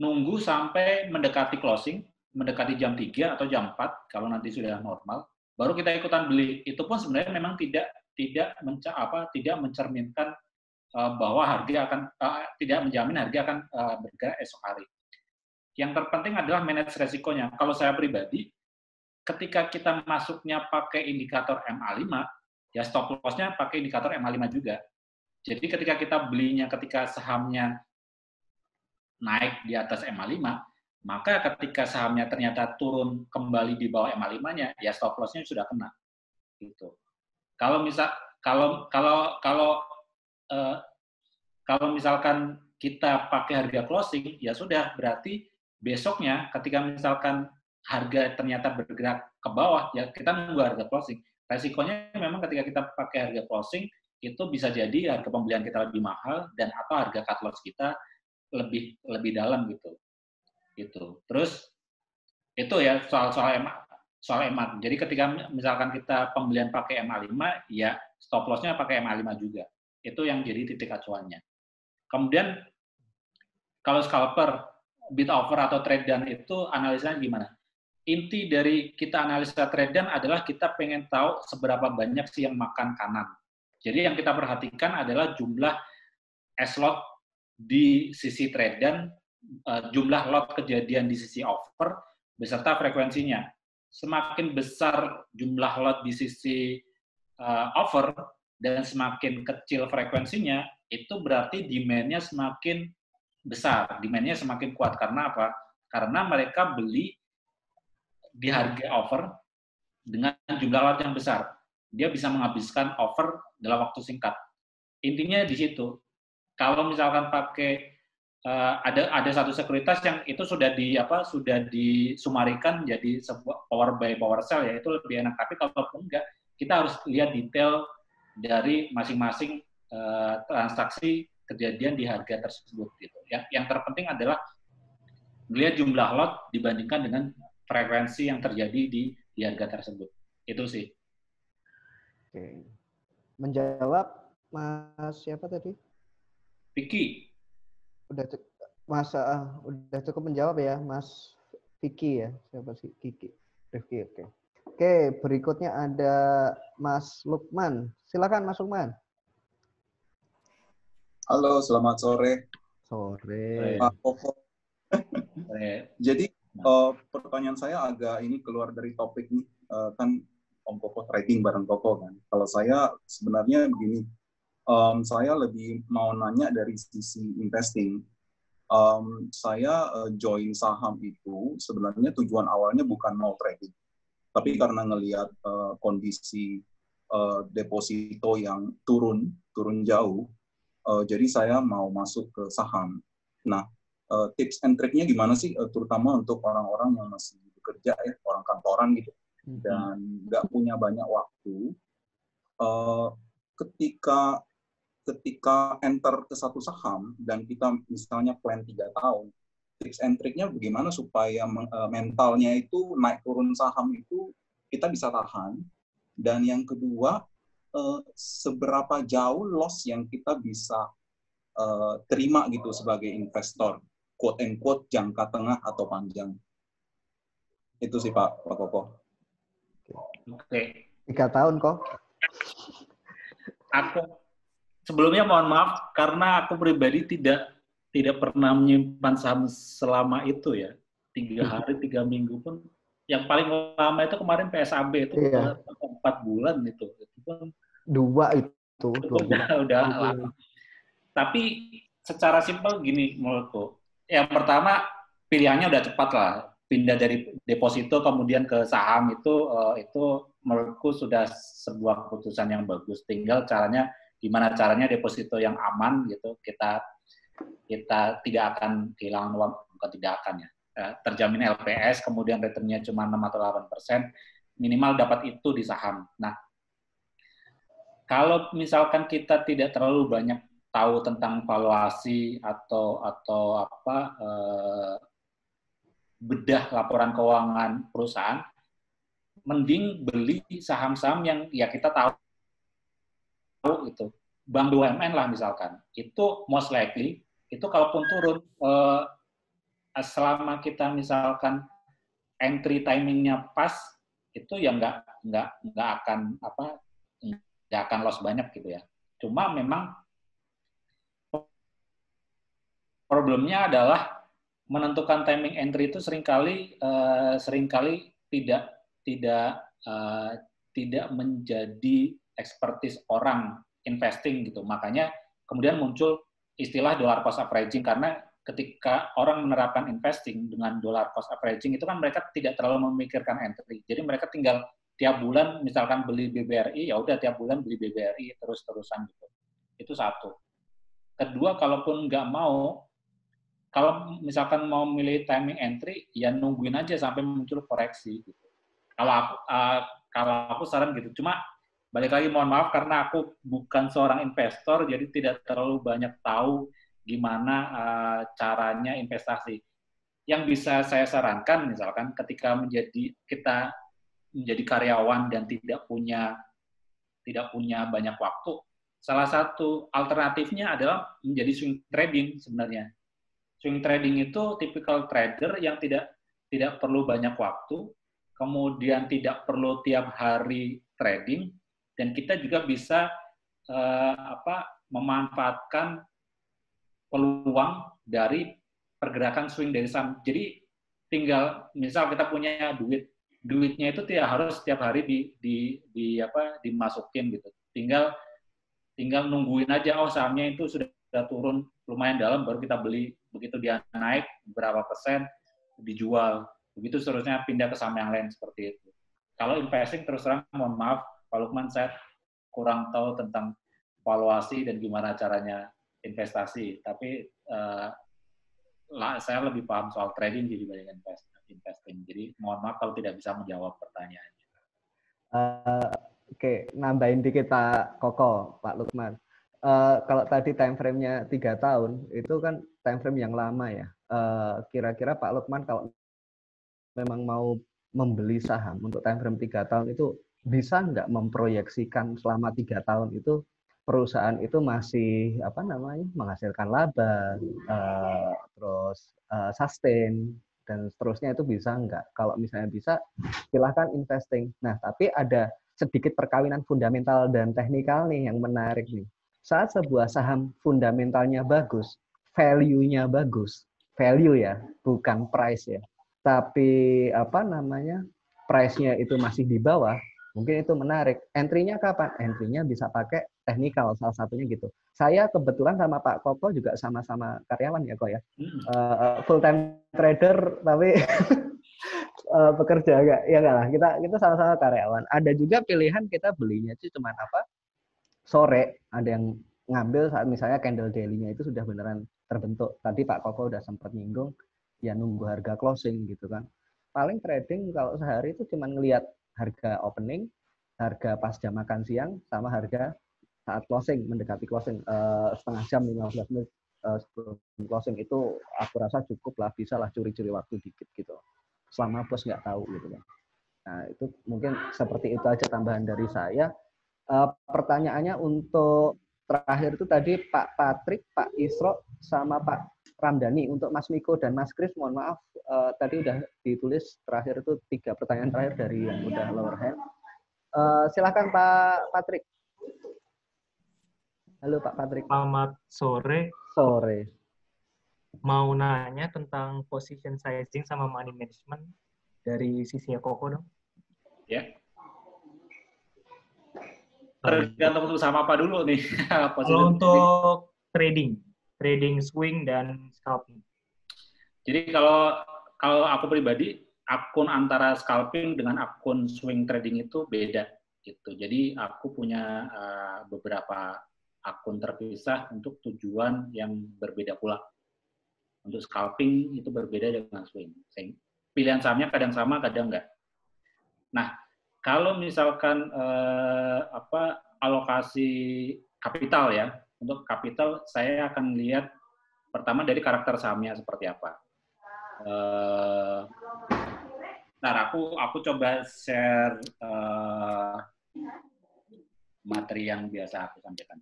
nunggu sampai mendekati closing, mendekati jam 3 atau jam 4 kalau nanti sudah normal, baru kita ikutan beli. Itu pun sebenarnya memang tidak mencerminkan bahwa harga akan tidak menjamin harga akan bergerak esok hari. Yang terpenting adalah manage resikonya. Kalau saya pribadi, ketika kita masuknya pakai indikator MA5, ya stop loss-nya pakai indikator MA5 juga. Jadi ketika kita belinya ketika sahamnya naik di atas MA5, maka ketika sahamnya ternyata turun kembali di bawah MA5-nya, ya stop loss-nya sudah kena. Gitu. Kalau misalkan kita pakai harga closing, ya sudah berarti besoknya ketika misalkan harga ternyata bergerak ke bawah, ya kita nunggu harga closing. Resikonya memang ketika kita pakai harga closing, itu bisa jadi harga pembelian kita lebih mahal dan atau harga cut loss kita lebih dalam gitu. Terus itu ya soal EMA. Jadi ketika misalkan kita pembelian pakai MA5, ya stop loss-nya pakai MA5 juga. Itu yang jadi titik acuannya. Kemudian kalau scalper, bid over atau trade down itu analisanya gimana? Inti dari kita analisa trade down adalah kita pengen tahu seberapa banyak sih yang makan kanan. Jadi yang kita perhatikan adalah jumlah S-lot di sisi trade down, jumlah lot kejadian di sisi offer, beserta frekuensinya. Semakin besar jumlah lot di sisi offer dan semakin kecil frekuensinya, itu berarti demand-nya semakin besar, demand-nya semakin kuat. Karena apa? Karena mereka beli di harga offer dengan jumlah lot yang besar. Dia bisa menghabiskan offer dalam waktu singkat. Intinya di situ. Kalau misalkan pakai ada satu sekuritas yang itu sudah disumarikan jadi sebuah power buy power sell, ya itu lebih enak. Tapi kalau enggak, kita harus lihat detail dari masing-masing transaksi kejadian di harga tersebut gitu. Yang terpenting adalah melihat jumlah lot dibandingkan dengan frekuensi yang terjadi di harga tersebut. Itu sih. Oke. Menjawab Mas siapa tadi? Vicky. Udah cukup menjawab ya, Mas Vicky ya. Siapa sih? Kiki. Rifki, oke. Oke, berikutnya ada Mas Lukman. Silakan Mas Lukman. Halo, selamat sore. Sore. Pak Koko. Jadi pertanyaan saya agak ini keluar dari topik nih, kan Om Koko trading bareng Koko kan. Kalau saya sebenarnya begini, saya lebih mau nanya dari sisi investing. Saya join saham itu sebenarnya tujuan awalnya bukan mau trading, tapi karena ngelihat kondisi deposito yang turun jauh, jadi saya mau masuk ke saham. Nah, tips and trick-nya gimana sih, terutama untuk orang-orang yang masih bekerja ya, orang kantoran gitu, dan nggak punya banyak waktu. Ketika enter ke satu saham dan kita misalnya plan 3 tahun, tips and triknya bagaimana supaya mentalnya itu naik turun saham itu kita bisa tahan. Dan yang kedua, seberapa jauh loss yang kita bisa terima gitu sebagai investor, quote and quote jangka tengah atau panjang. Itu sih Pak Koko. Oke. 3 tahun kok. Aku sebelumnya mohon maaf karena aku pribadi tidak pernah menyimpan saham selama itu ya. 3 hari, 3 minggu pun. Yang paling lama itu kemarin PSAB itu 4 bulan itu. Itu pun 2 itu. 2 bulan. Udah lama. Tapi secara simpel gini menurutku. Yang pertama pilihannya udah cepat lah. Pindah dari deposito kemudian ke saham itu menurutku sudah sebuah keputusan yang bagus. Tinggal gimana caranya deposito yang aman gitu kita tidak akan kehilangan uang, bukan tidak akan ya. Terjamin LPS, kemudian returnnya cuma 6 atau 8%, minimal dapat itu di saham. Nah, kalau misalkan kita tidak terlalu banyak tahu tentang valuasi atau bedah laporan keuangan perusahaan, mending beli saham-saham yang ya kita tahu itu. Bank BUMN lah misalkan, itu most likely, itu kalaupun turun, selama kita misalkan entry timingnya pas, itu ya nggak akan loss banyak gitu ya. Cuma memang problemnya adalah menentukan timing entry itu seringkali tidak menjadi expertise orang investing gitu. Makanya kemudian muncul istilah dollar cost averaging, karena ketika orang menerapkan investing dengan dollar cost averaging itu kan mereka tidak terlalu memikirkan entry. Jadi mereka tinggal tiap bulan misalkan beli BBRI, ya udah tiap bulan beli BBRI terus-terusan gitu. Itu satu. Kedua, kalaupun nggak mau, kalau misalkan mau milih timing entry, ya nungguin aja sampai muncul koreksi gitu. Kalau aku saran gitu. Cuma balik lagi mohon maaf karena aku bukan seorang investor, jadi tidak terlalu banyak tahu gimana caranya investasi. Yang bisa saya sarankan misalkan ketika kita menjadi karyawan dan tidak punya banyak waktu, salah satu alternatifnya adalah menjadi swing trading sebenarnya. Swing trading itu tipikal trader yang tidak perlu banyak waktu, kemudian tidak perlu tiap hari trading, dan kita juga bisa memanfaatkan peluang dari pergerakan swing dari saham. Jadi tinggal misal kita punya duitnya itu tidak harus setiap hari dimasukin gitu. Tinggal nungguin aja, sahamnya itu sudah turun lumayan dalam baru kita beli, begitu dia naik berapa persen dijual. Begitu seterusnya pindah ke saham yang lain seperti itu. Kalau investing terus terang mohon maaf Pak Lukman, saya kurang tahu tentang valuasi dan gimana caranya investasi, tapi saya lebih paham soal trading dibanding investing. Jadi mohon maaf kalau tidak bisa menjawab pertanyaannya. Oke, nambahin dikit Pak Koko, Pak Lukman. Kalau tadi time frame-nya 3 tahun, itu kan time frame yang lama ya. Kira-kira Pak Lukman kalau memang mau membeli saham untuk time frame 3 tahun itu bisa nggak memproyeksikan selama 3 tahun itu perusahaan itu masih menghasilkan laba, terus sustain dan seterusnya, itu bisa nggak? Kalau misalnya bisa, silahkan investing. Nah, tapi ada sedikit perkawinan fundamental dan teknikal nih yang menarik nih. Saat sebuah saham fundamentalnya bagus, value-nya bagus, value ya, bukan price ya. Tapi price-nya itu masih di bawah, mungkin itu menarik. Entry-nya kapan? Entry-nya bisa pakai teknikal, salah satunya gitu. Saya kebetulan sama Pak Koko juga sama-sama karyawan ya kok ya. Full time trader tapi pekerja enggak? Ya enggak lah. Kita sama-sama karyawan. Ada juga pilihan kita belinya sih cuman sore, ada yang ngambil saat misalnya candle daily-nya itu sudah beneran terbentuk. Tadi Pak Koko udah sempat nyinggung ya nunggu harga closing gitu kan. paling trading kalau sehari itu cuma ngelihat harga opening, harga pas jam makan siang, sama harga saat closing, mendekati closing setengah jam 15 menit sebelum closing. Itu aku rasa cukup lah, bisa lah curi-curi waktu dikit gitu. Selama bos nggak tahu gitu kan. Nah itu mungkin seperti itu aja tambahan dari saya. Pertanyaannya untuk terakhir itu tadi Pak Patrick, Pak Isro, sama Pak Ramdhani. Untuk Mas Miko dan Mas Kris, mohon maaf, tadi udah ditulis terakhir itu 3 pertanyaan terakhir dari yang udah lower hand. Silakan Pak Patrick. Halo Pak Patrick. Selamat sore. Sore. Mau nanya tentang position sizing sama money management dari sisi Koko dong. Ya. Tergantung untuk sama apa dulu nih. Kalau untuk trading swing dan scalping. Jadi kalau aku pribadi, akun antara scalping dengan akun swing trading itu beda gitu. Jadi aku punya beberapa akun terpisah untuk tujuan yang berbeda pula. Untuk scalping itu berbeda dengan swing. Pilihan sahamnya kadang sama, kadang enggak. Nah, kalau misalkan alokasi kapital ya, untuk kapital saya akan lihat pertama dari karakter sahamnya seperti apa. Aku coba share materi yang biasa aku sampaikan.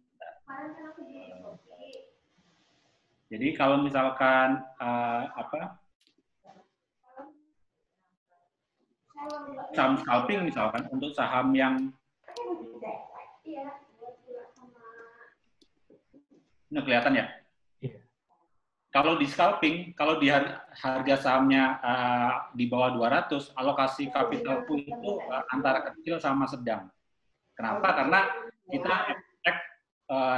Jadi kalau misalkan saham scalping misalkan, untuk saham yang ini kelihatan ya? Iya. Kalau di scalping, kalau di harga sahamnya di bawah 200, alokasi kapitalku itu antara kecil sama sedang. Kenapa? Karena kita expect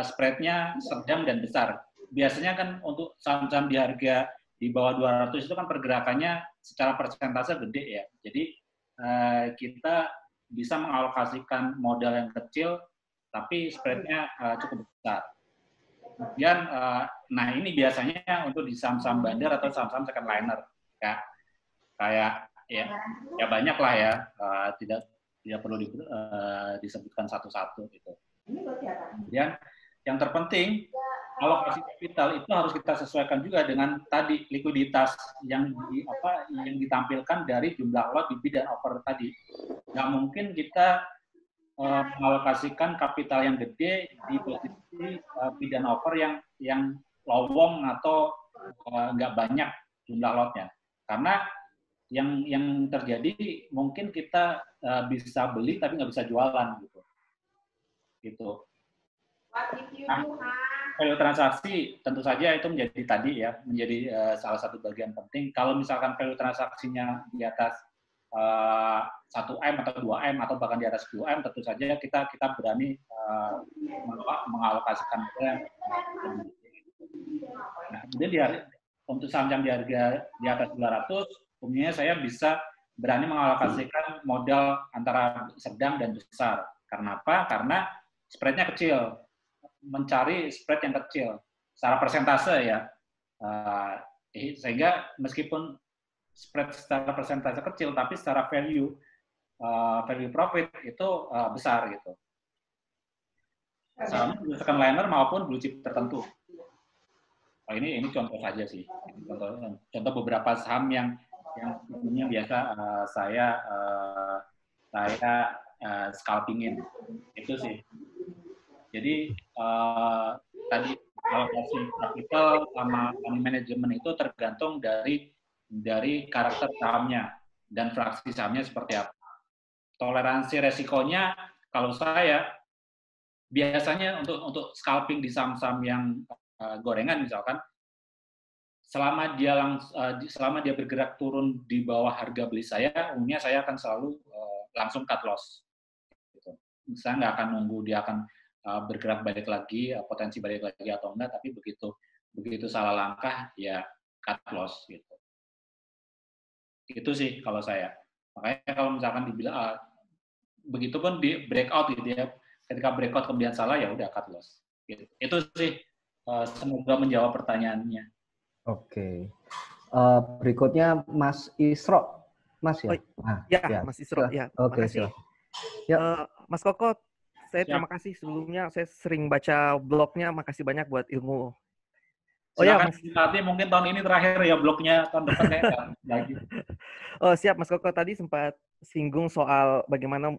spread-nya sedang dan besar. Biasanya kan untuk saham-saham di harga di bawah 200 itu kan pergerakannya secara persentase gede ya. Jadi kita bisa mengalokasikan modal yang kecil, tapi spread-nya cukup besar. Kemudian, nah ini biasanya untuk di saham-saham bandar atau saham-saham second liner, kayak ya banyak lah ya, tidak perlu disebutkan satu-satu gitu. Kemudian yang terpenting, alokasi kapital itu harus kita sesuaikan juga dengan tadi likuiditas yang ditampilkan dari jumlah lot di bid dan offer tadi. Nggak mungkin kita mengalokasikan kapital yang gede di posisi bid dan offer yang lowong atau nggak banyak jumlah lotnya. Karena yang terjadi mungkin kita bisa beli tapi nggak bisa jualan gitu. Nah, value transaksi tentu saja itu menjadi salah satu bagian penting. Kalau misalkan value transaksinya di atas 1M atau 2M atau bahkan di atas 2M, tentu saja kita berani mengalokasikan modal. Nah, kemudian untuk saham-saham di harga di atas 200, umumnya saya bisa berani mengalokasikan modal antara sedang dan besar. Karena apa? Karena spread-nya kecil. Mencari spread yang kecil secara persentase ya, sehingga meskipun spread secara persentase kecil tapi secara value profit itu besar gitu. Sama second liner maupun blue chip tertentu. Ini contoh saja sih, contoh beberapa saham yang umumnya biasa saya scalpingin itu sih. Jadi tadi alokasi kapital sama money management itu tergantung dari karakter sahamnya dan fraksi sahamnya seperti apa. Toleransi resikonya kalau saya biasanya untuk scalping di saham-saham yang gorengan misalkan, selama dia bergerak turun di bawah harga beli saya, umumnya saya akan selalu langsung cut loss. Gitu. Saya nggak akan nunggu dia akan bergerak balik lagi, potensi balik lagi atau enggak, tapi begitu salah langkah ya cut loss gitu. Itu sih kalau saya. Makanya kalau misalkan dibilang begitu pun di breakout gitu ya, ketika breakout kemudian salah ya udah cut loss. Gitu. Itu sih semoga menjawab pertanyaannya. Oke. Berikutnya Mas Isro. Mas ya? Ya, Mas Isro. Ya, Oke, makasih. Ya. Mas Koko, saya terima kasih sebelumnya. Saya sering baca blognya. Makasih banyak buat ilmu. Silakan nanti mungkin tahun ini terakhir ya blognya, tahun depan saya lagi. Oh siap, Mas Koko tadi sempat singgung soal bagaimana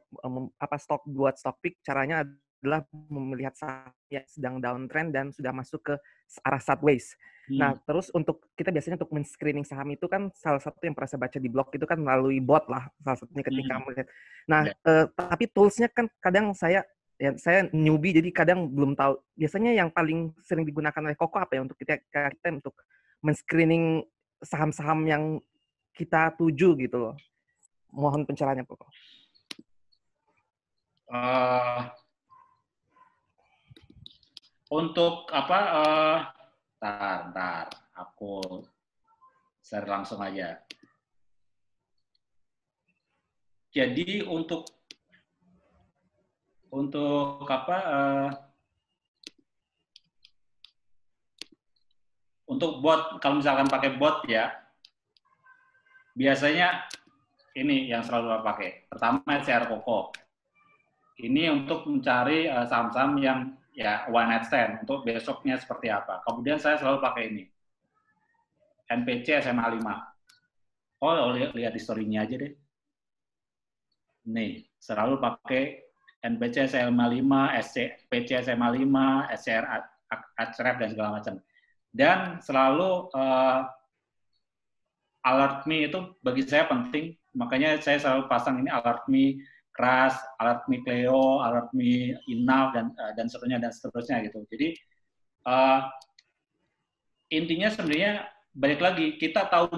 buat stock pick. Caranya adalah melihat saham yang sedang downtrend dan sudah masuk ke arah sideways. Nah, terus kita biasanya untuk men-screening saham itu kan salah satu yang pernah saya baca di blog itu kan melalui bot lah, salah satunya ketika melihat. Nah, tapi toolsnya kan kadang saya newbie jadi kadang belum tahu. Biasanya yang paling sering digunakan oleh Koko apa ya untuk kita untuk men-screening saham-saham yang kita tuju gitu loh. Mohon pencerahannya, Koko. Untuk apa? Ntar, aku share langsung aja. Jadi untuk apa? Untuk bot, kalau misalkan pakai bot ya, biasanya ini yang selalu saya pakai. Pertama SCR Koko. Ini untuk mencari saham-saham yang ya one night stand untuk besoknya seperti apa. Kemudian saya selalu pakai ini. NPC SMA 5. Oh, lihat historinya aja deh. Nih, selalu pakai NPC SMA 5, PC SMA 5, SCR Acref dan segala macam. Dan selalu alert me itu bagi saya penting, makanya saya selalu pasang ini alert me Crash, alert me Cleo, alert me Enough dan seterusnya gitu. Jadi intinya sebenarnya balik lagi kita tahu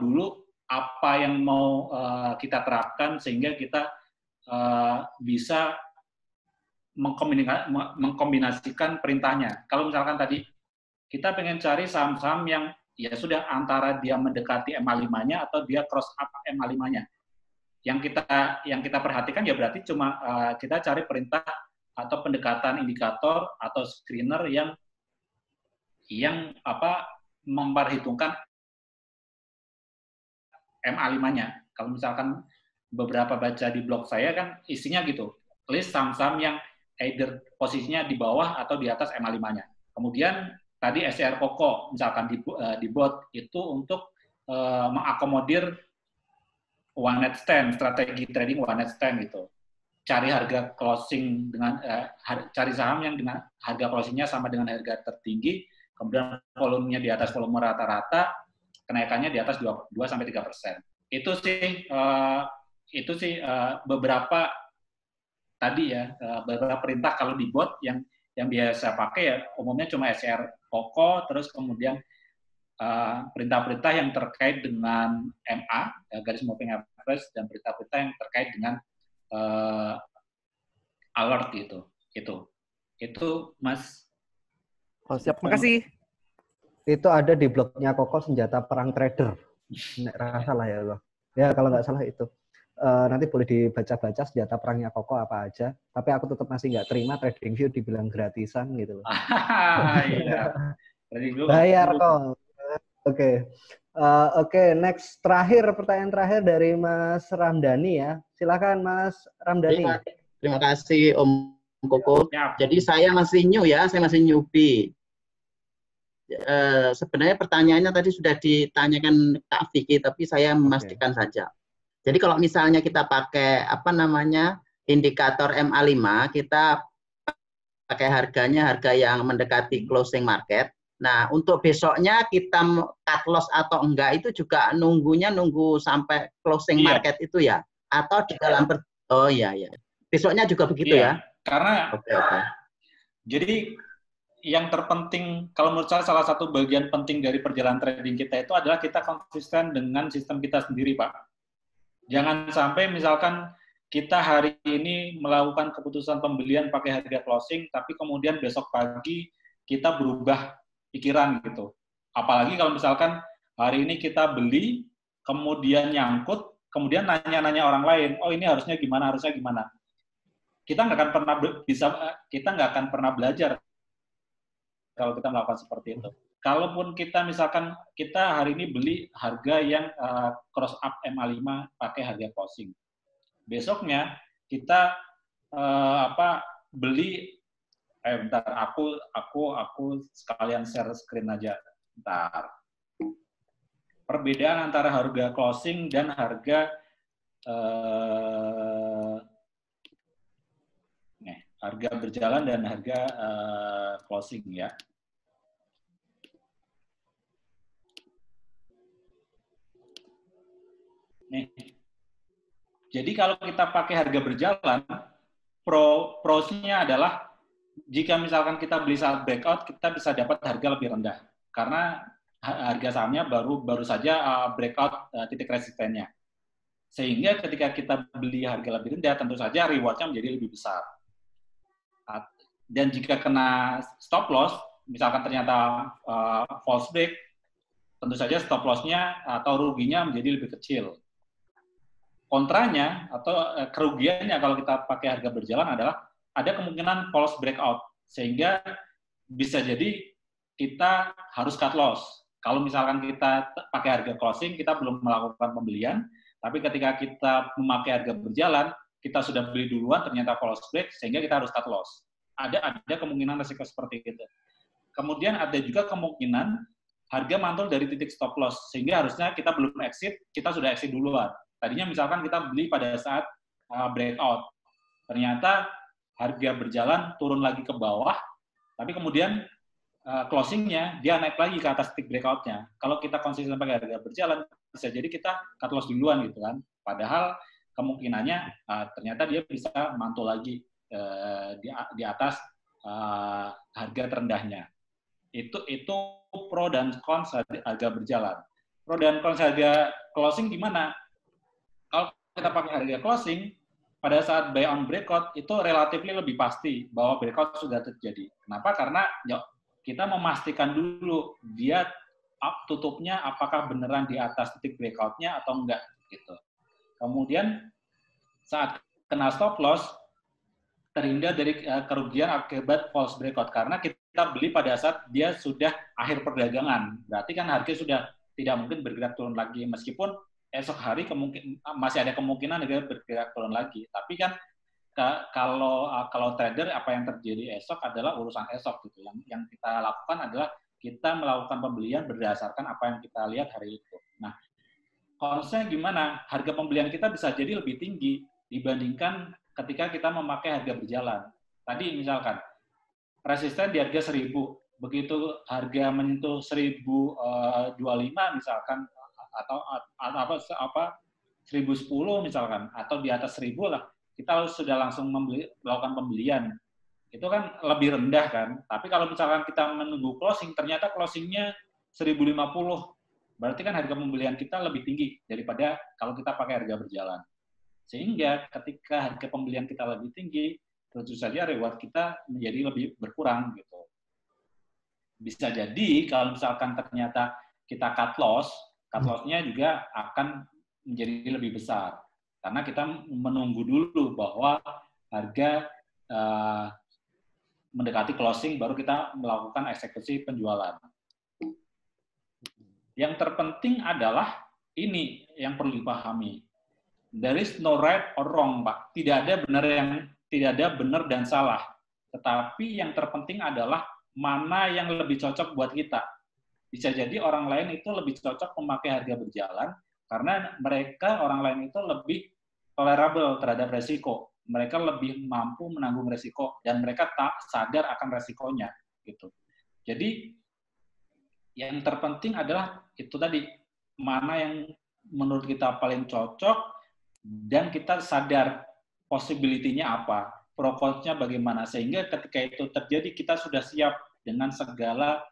dulu apa yang mau kita terapkan sehingga kita bisa mengkombinasikan perintahnya. Kalau misalkan tadi kita pengen cari saham-saham yang ya sudah antara dia mendekati MA5-nya atau dia cross up MA5-nya. Yang kita perhatikan ya berarti cuma kita cari perintah atau pendekatan indikator atau screener yang memperhitungkan MA5-nya. Kalau misalkan beberapa baca di blog saya kan isinya gitu, list saham-saham yang either posisinya di bawah atau di atas MA5-nya. Kemudian tadi SCR Koko misalkan di bot itu untuk mengakomodir one night stand, strategi trading one night stand gitu. Cari harga closing dengan cari saham yang dengan harga closingnya sama dengan harga tertinggi, kemudian volumenya di atas volume rata-rata, kenaikannya di atas 2-3%. Itu sih beberapa tadi ya, beberapa perintah kalau di bot yang biasa pakai ya umumnya cuma SCR Koko, terus kemudian perintah-perintah yang terkait dengan MA, garis moving average, dan perintah-perintah yang terkait dengan alert gitu. Itu Mas. Oh, siap, makasih. Itu ada di blognya Koko senjata perang trader. Nggak salah ya, loh. Ya kalau nggak salah itu. Nanti boleh dibaca-baca senjata perangnya Koko apa aja. Tapi aku tetap masih nggak terima TradingView dibilang gratisan gitu loh. Iya. Bayar kok. Oke, next pertanyaan terakhir dari Mas Ramdhani ya. Silakan Mas Ramdhani. Terima kasih Om Koko. Jadi saya masih new ya, saya masih newbie. Sebenarnya pertanyaannya tadi sudah ditanyakan Kak Vicky, tapi saya memastikan saja. Jadi kalau misalnya kita pakai indikator MA5, kita pakai harga yang mendekati closing market. Nah, untuk besoknya kita cut loss atau enggak itu juga nunggu sampai closing market itu ya? Atau di dalam oh iya. Besoknya juga begitu ya? Karena jadi yang terpenting kalau menurut saya salah satu bagian penting dari perjalanan trading kita itu adalah kita konsisten dengan sistem kita sendiri, Pak. Jangan sampai misalkan kita hari ini melakukan keputusan pembelian pakai harga closing, tapi kemudian besok pagi kita berubah pikiran gitu. Apalagi kalau misalkan hari ini kita beli, kemudian nyangkut, kemudian nanya-nanya orang lain, oh ini harusnya gimana. Kita nggak akan pernah belajar kalau kita melakukan seperti itu. kalaupun kita misalkan kita hari ini beli harga yang cross up MA5 pakai harga closing. Besoknya kita beli bentar, aku sekalian share screen aja. Bentar. Perbedaan antara harga closing dan harga harga berjalan dan harga closing ya. Nih. Jadi kalau kita pakai harga berjalan, prosnya adalah jika misalkan kita beli saat breakout, kita bisa dapat harga lebih rendah karena harga sahamnya baru saja breakout titik resistennya. Sehingga ketika kita beli harga lebih rendah, tentu saja reward-nya menjadi lebih besar. Dan jika kena stop loss, misalkan ternyata false break, tentu saja stop loss-nya atau ruginya menjadi lebih kecil. Kontranya atau kerugiannya kalau kita pakai harga berjalan adalah ada kemungkinan false breakout, sehingga bisa jadi kita harus cut loss. Kalau misalkan kita pakai harga closing, kita belum melakukan pembelian, tapi ketika kita memakai harga berjalan, kita sudah beli duluan, ternyata false break, sehingga kita harus cut loss. Ada kemungkinan risiko seperti itu. Kemudian ada juga kemungkinan harga mantul dari titik stop loss, sehingga harusnya kita belum exit, kita sudah exit duluan. Tadinya misalkan kita beli pada saat breakout, ternyata harga berjalan turun lagi ke bawah, tapi kemudian closingnya dia naik lagi ke atas titik breakout-nya. Kalau kita konsisten pakai harga berjalan, bisa jadi kita cut loss duluan gitu kan. Padahal kemungkinannya ternyata dia bisa mantul lagi di atas harga terendahnya. Itu pro dan cons harga berjalan. Pro dan cons harga closing gimana? Kalau kita pakai harga closing, pada saat buy on breakout itu relatif lebih pasti bahwa breakout sudah terjadi. Kenapa? Karena kita memastikan dulu dia tutupnya apakah beneran di atas titik breakout-nya atau enggak gitu. Kemudian saat kena stop loss terhindar dari kerugian akibat false breakout karena kita beli pada saat dia sudah akhir perdagangan. Berarti kan harga sudah tidak mungkin bergerak turun lagi meskipun esok hari masih ada kemungkinan dia bergerak turun lagi. Tapi kan kalau trader apa yang terjadi esok adalah urusan esok gitu. Yang kita lakukan adalah kita melakukan pembelian berdasarkan apa yang kita lihat hari itu. Nah, konsepnya gimana? Harga pembelian kita bisa jadi lebih tinggi dibandingkan ketika kita memakai harga berjalan. Tadi misalkan resisten di harga 1000, begitu harga menyentuh 1025 misalkan atau 1010 misalkan atau di atas 1000 lah, kita sudah langsung melakukan pembelian. Itu kan lebih rendah kan. Tapi kalau misalkan kita menunggu closing, ternyata closingnya 1050, berarti kan harga pembelian kita lebih tinggi daripada kalau kita pakai harga berjalan. Sehingga ketika harga pembelian kita lebih tinggi, tentu saja reward kita menjadi lebih berkurang gitu. Bisa jadi kalau misalkan ternyata kita cut loss-nya juga akan menjadi lebih besar. Karena kita menunggu dulu bahwa harga mendekati closing, baru kita melakukan eksekusi penjualan. Yang terpenting adalah ini yang perlu dipahami. There is no right or wrong, Pak. Tidak ada benar dan salah. Tetapi yang terpenting adalah mana yang lebih cocok buat kita. Bisa jadi orang lain itu lebih cocok memakai harga berjalan karena orang lain itu lebih tolerable terhadap resiko. Mereka lebih mampu menanggung resiko dan mereka tak sadar akan resikonya gitu. Jadi yang terpenting adalah itu tadi, mana yang menurut kita paling cocok dan kita sadar possibility-nya apa, pro-konnya bagaimana, sehingga ketika itu terjadi kita sudah siap dengan segala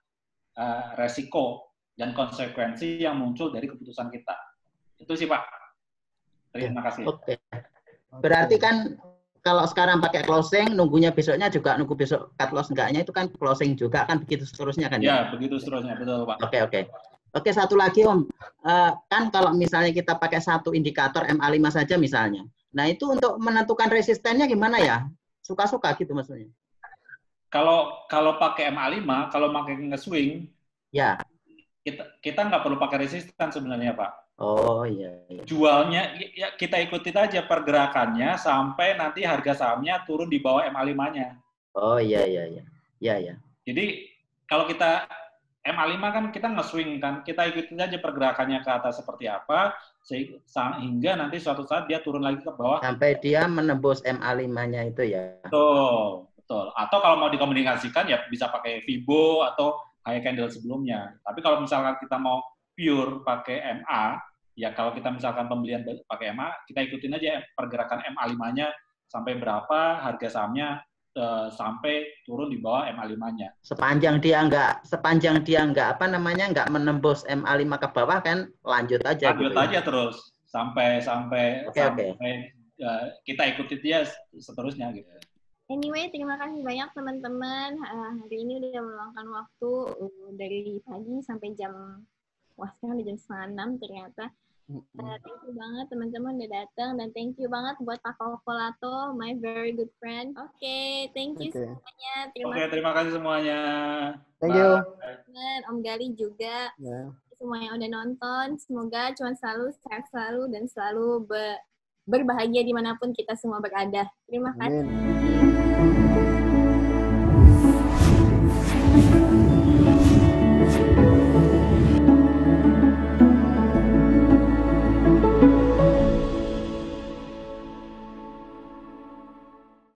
resiko dan konsekuensi yang muncul dari keputusan kita. Itu sih Pak. Terima kasih. Oke. Berarti kan kalau sekarang pakai closing, nunggunya besoknya juga nunggu besok cut loss enggaknya itu kan closing juga kan, begitu seterusnya kan? Ya, begitu seterusnya, betul Pak. Oke, satu lagi Om. Kan kalau misalnya kita pakai satu indikator MA5 saja misalnya. Nah itu untuk menentukan resistennya gimana ya? Suka-suka gitu maksudnya. Kalau pakai MA5, kalau pakai nge-swing, Ya. Kita nggak perlu pakai resistan sebenarnya, Pak. Oh iya. Jualnya ya kita ikutin aja pergerakannya sampai nanti harga sahamnya turun di bawah MA5-nya. Oh iya. Jadi kalau kita MA5 kan kita nge-swing kan, kita ikutin aja pergerakannya ke atas seperti apa sehingga nanti suatu saat dia turun lagi ke bawah sampai dia menembus MA5-nya itu ya. Betul. Atau kalau mau dikomunikasikan ya bisa pakai Fibo atau high candle sebelumnya. Tapi kalau misalkan kita mau pure pakai MA, ya kalau kita misalkan pembelian pakai MA, kita ikutin aja pergerakan MA5-nya sampai berapa, harga sahamnya sampai turun di bawah MA5-nya. Sepanjang dia nggak nggak menembus MA5 ke bawah kan lanjut aja. Lanjut aja terus sampai kita ikutin dia seterusnya gitu. Anyway, terima kasih banyak teman-teman. Hari ini udah meluangkan waktu dari pagi sampai sekarang udah jam 5:30 ternyata. Thank you banget teman-teman udah datang dan thank you banget buat Pak Kokolato, my very good friend. Oke, thank you semuanya. Terima kasih semuanya. Thank you. Om Gali juga. Semua yang udah nonton, semoga cuman selalu sehat selalu dan selalu berbahagia dimanapun kita semua berada. Terima kasih.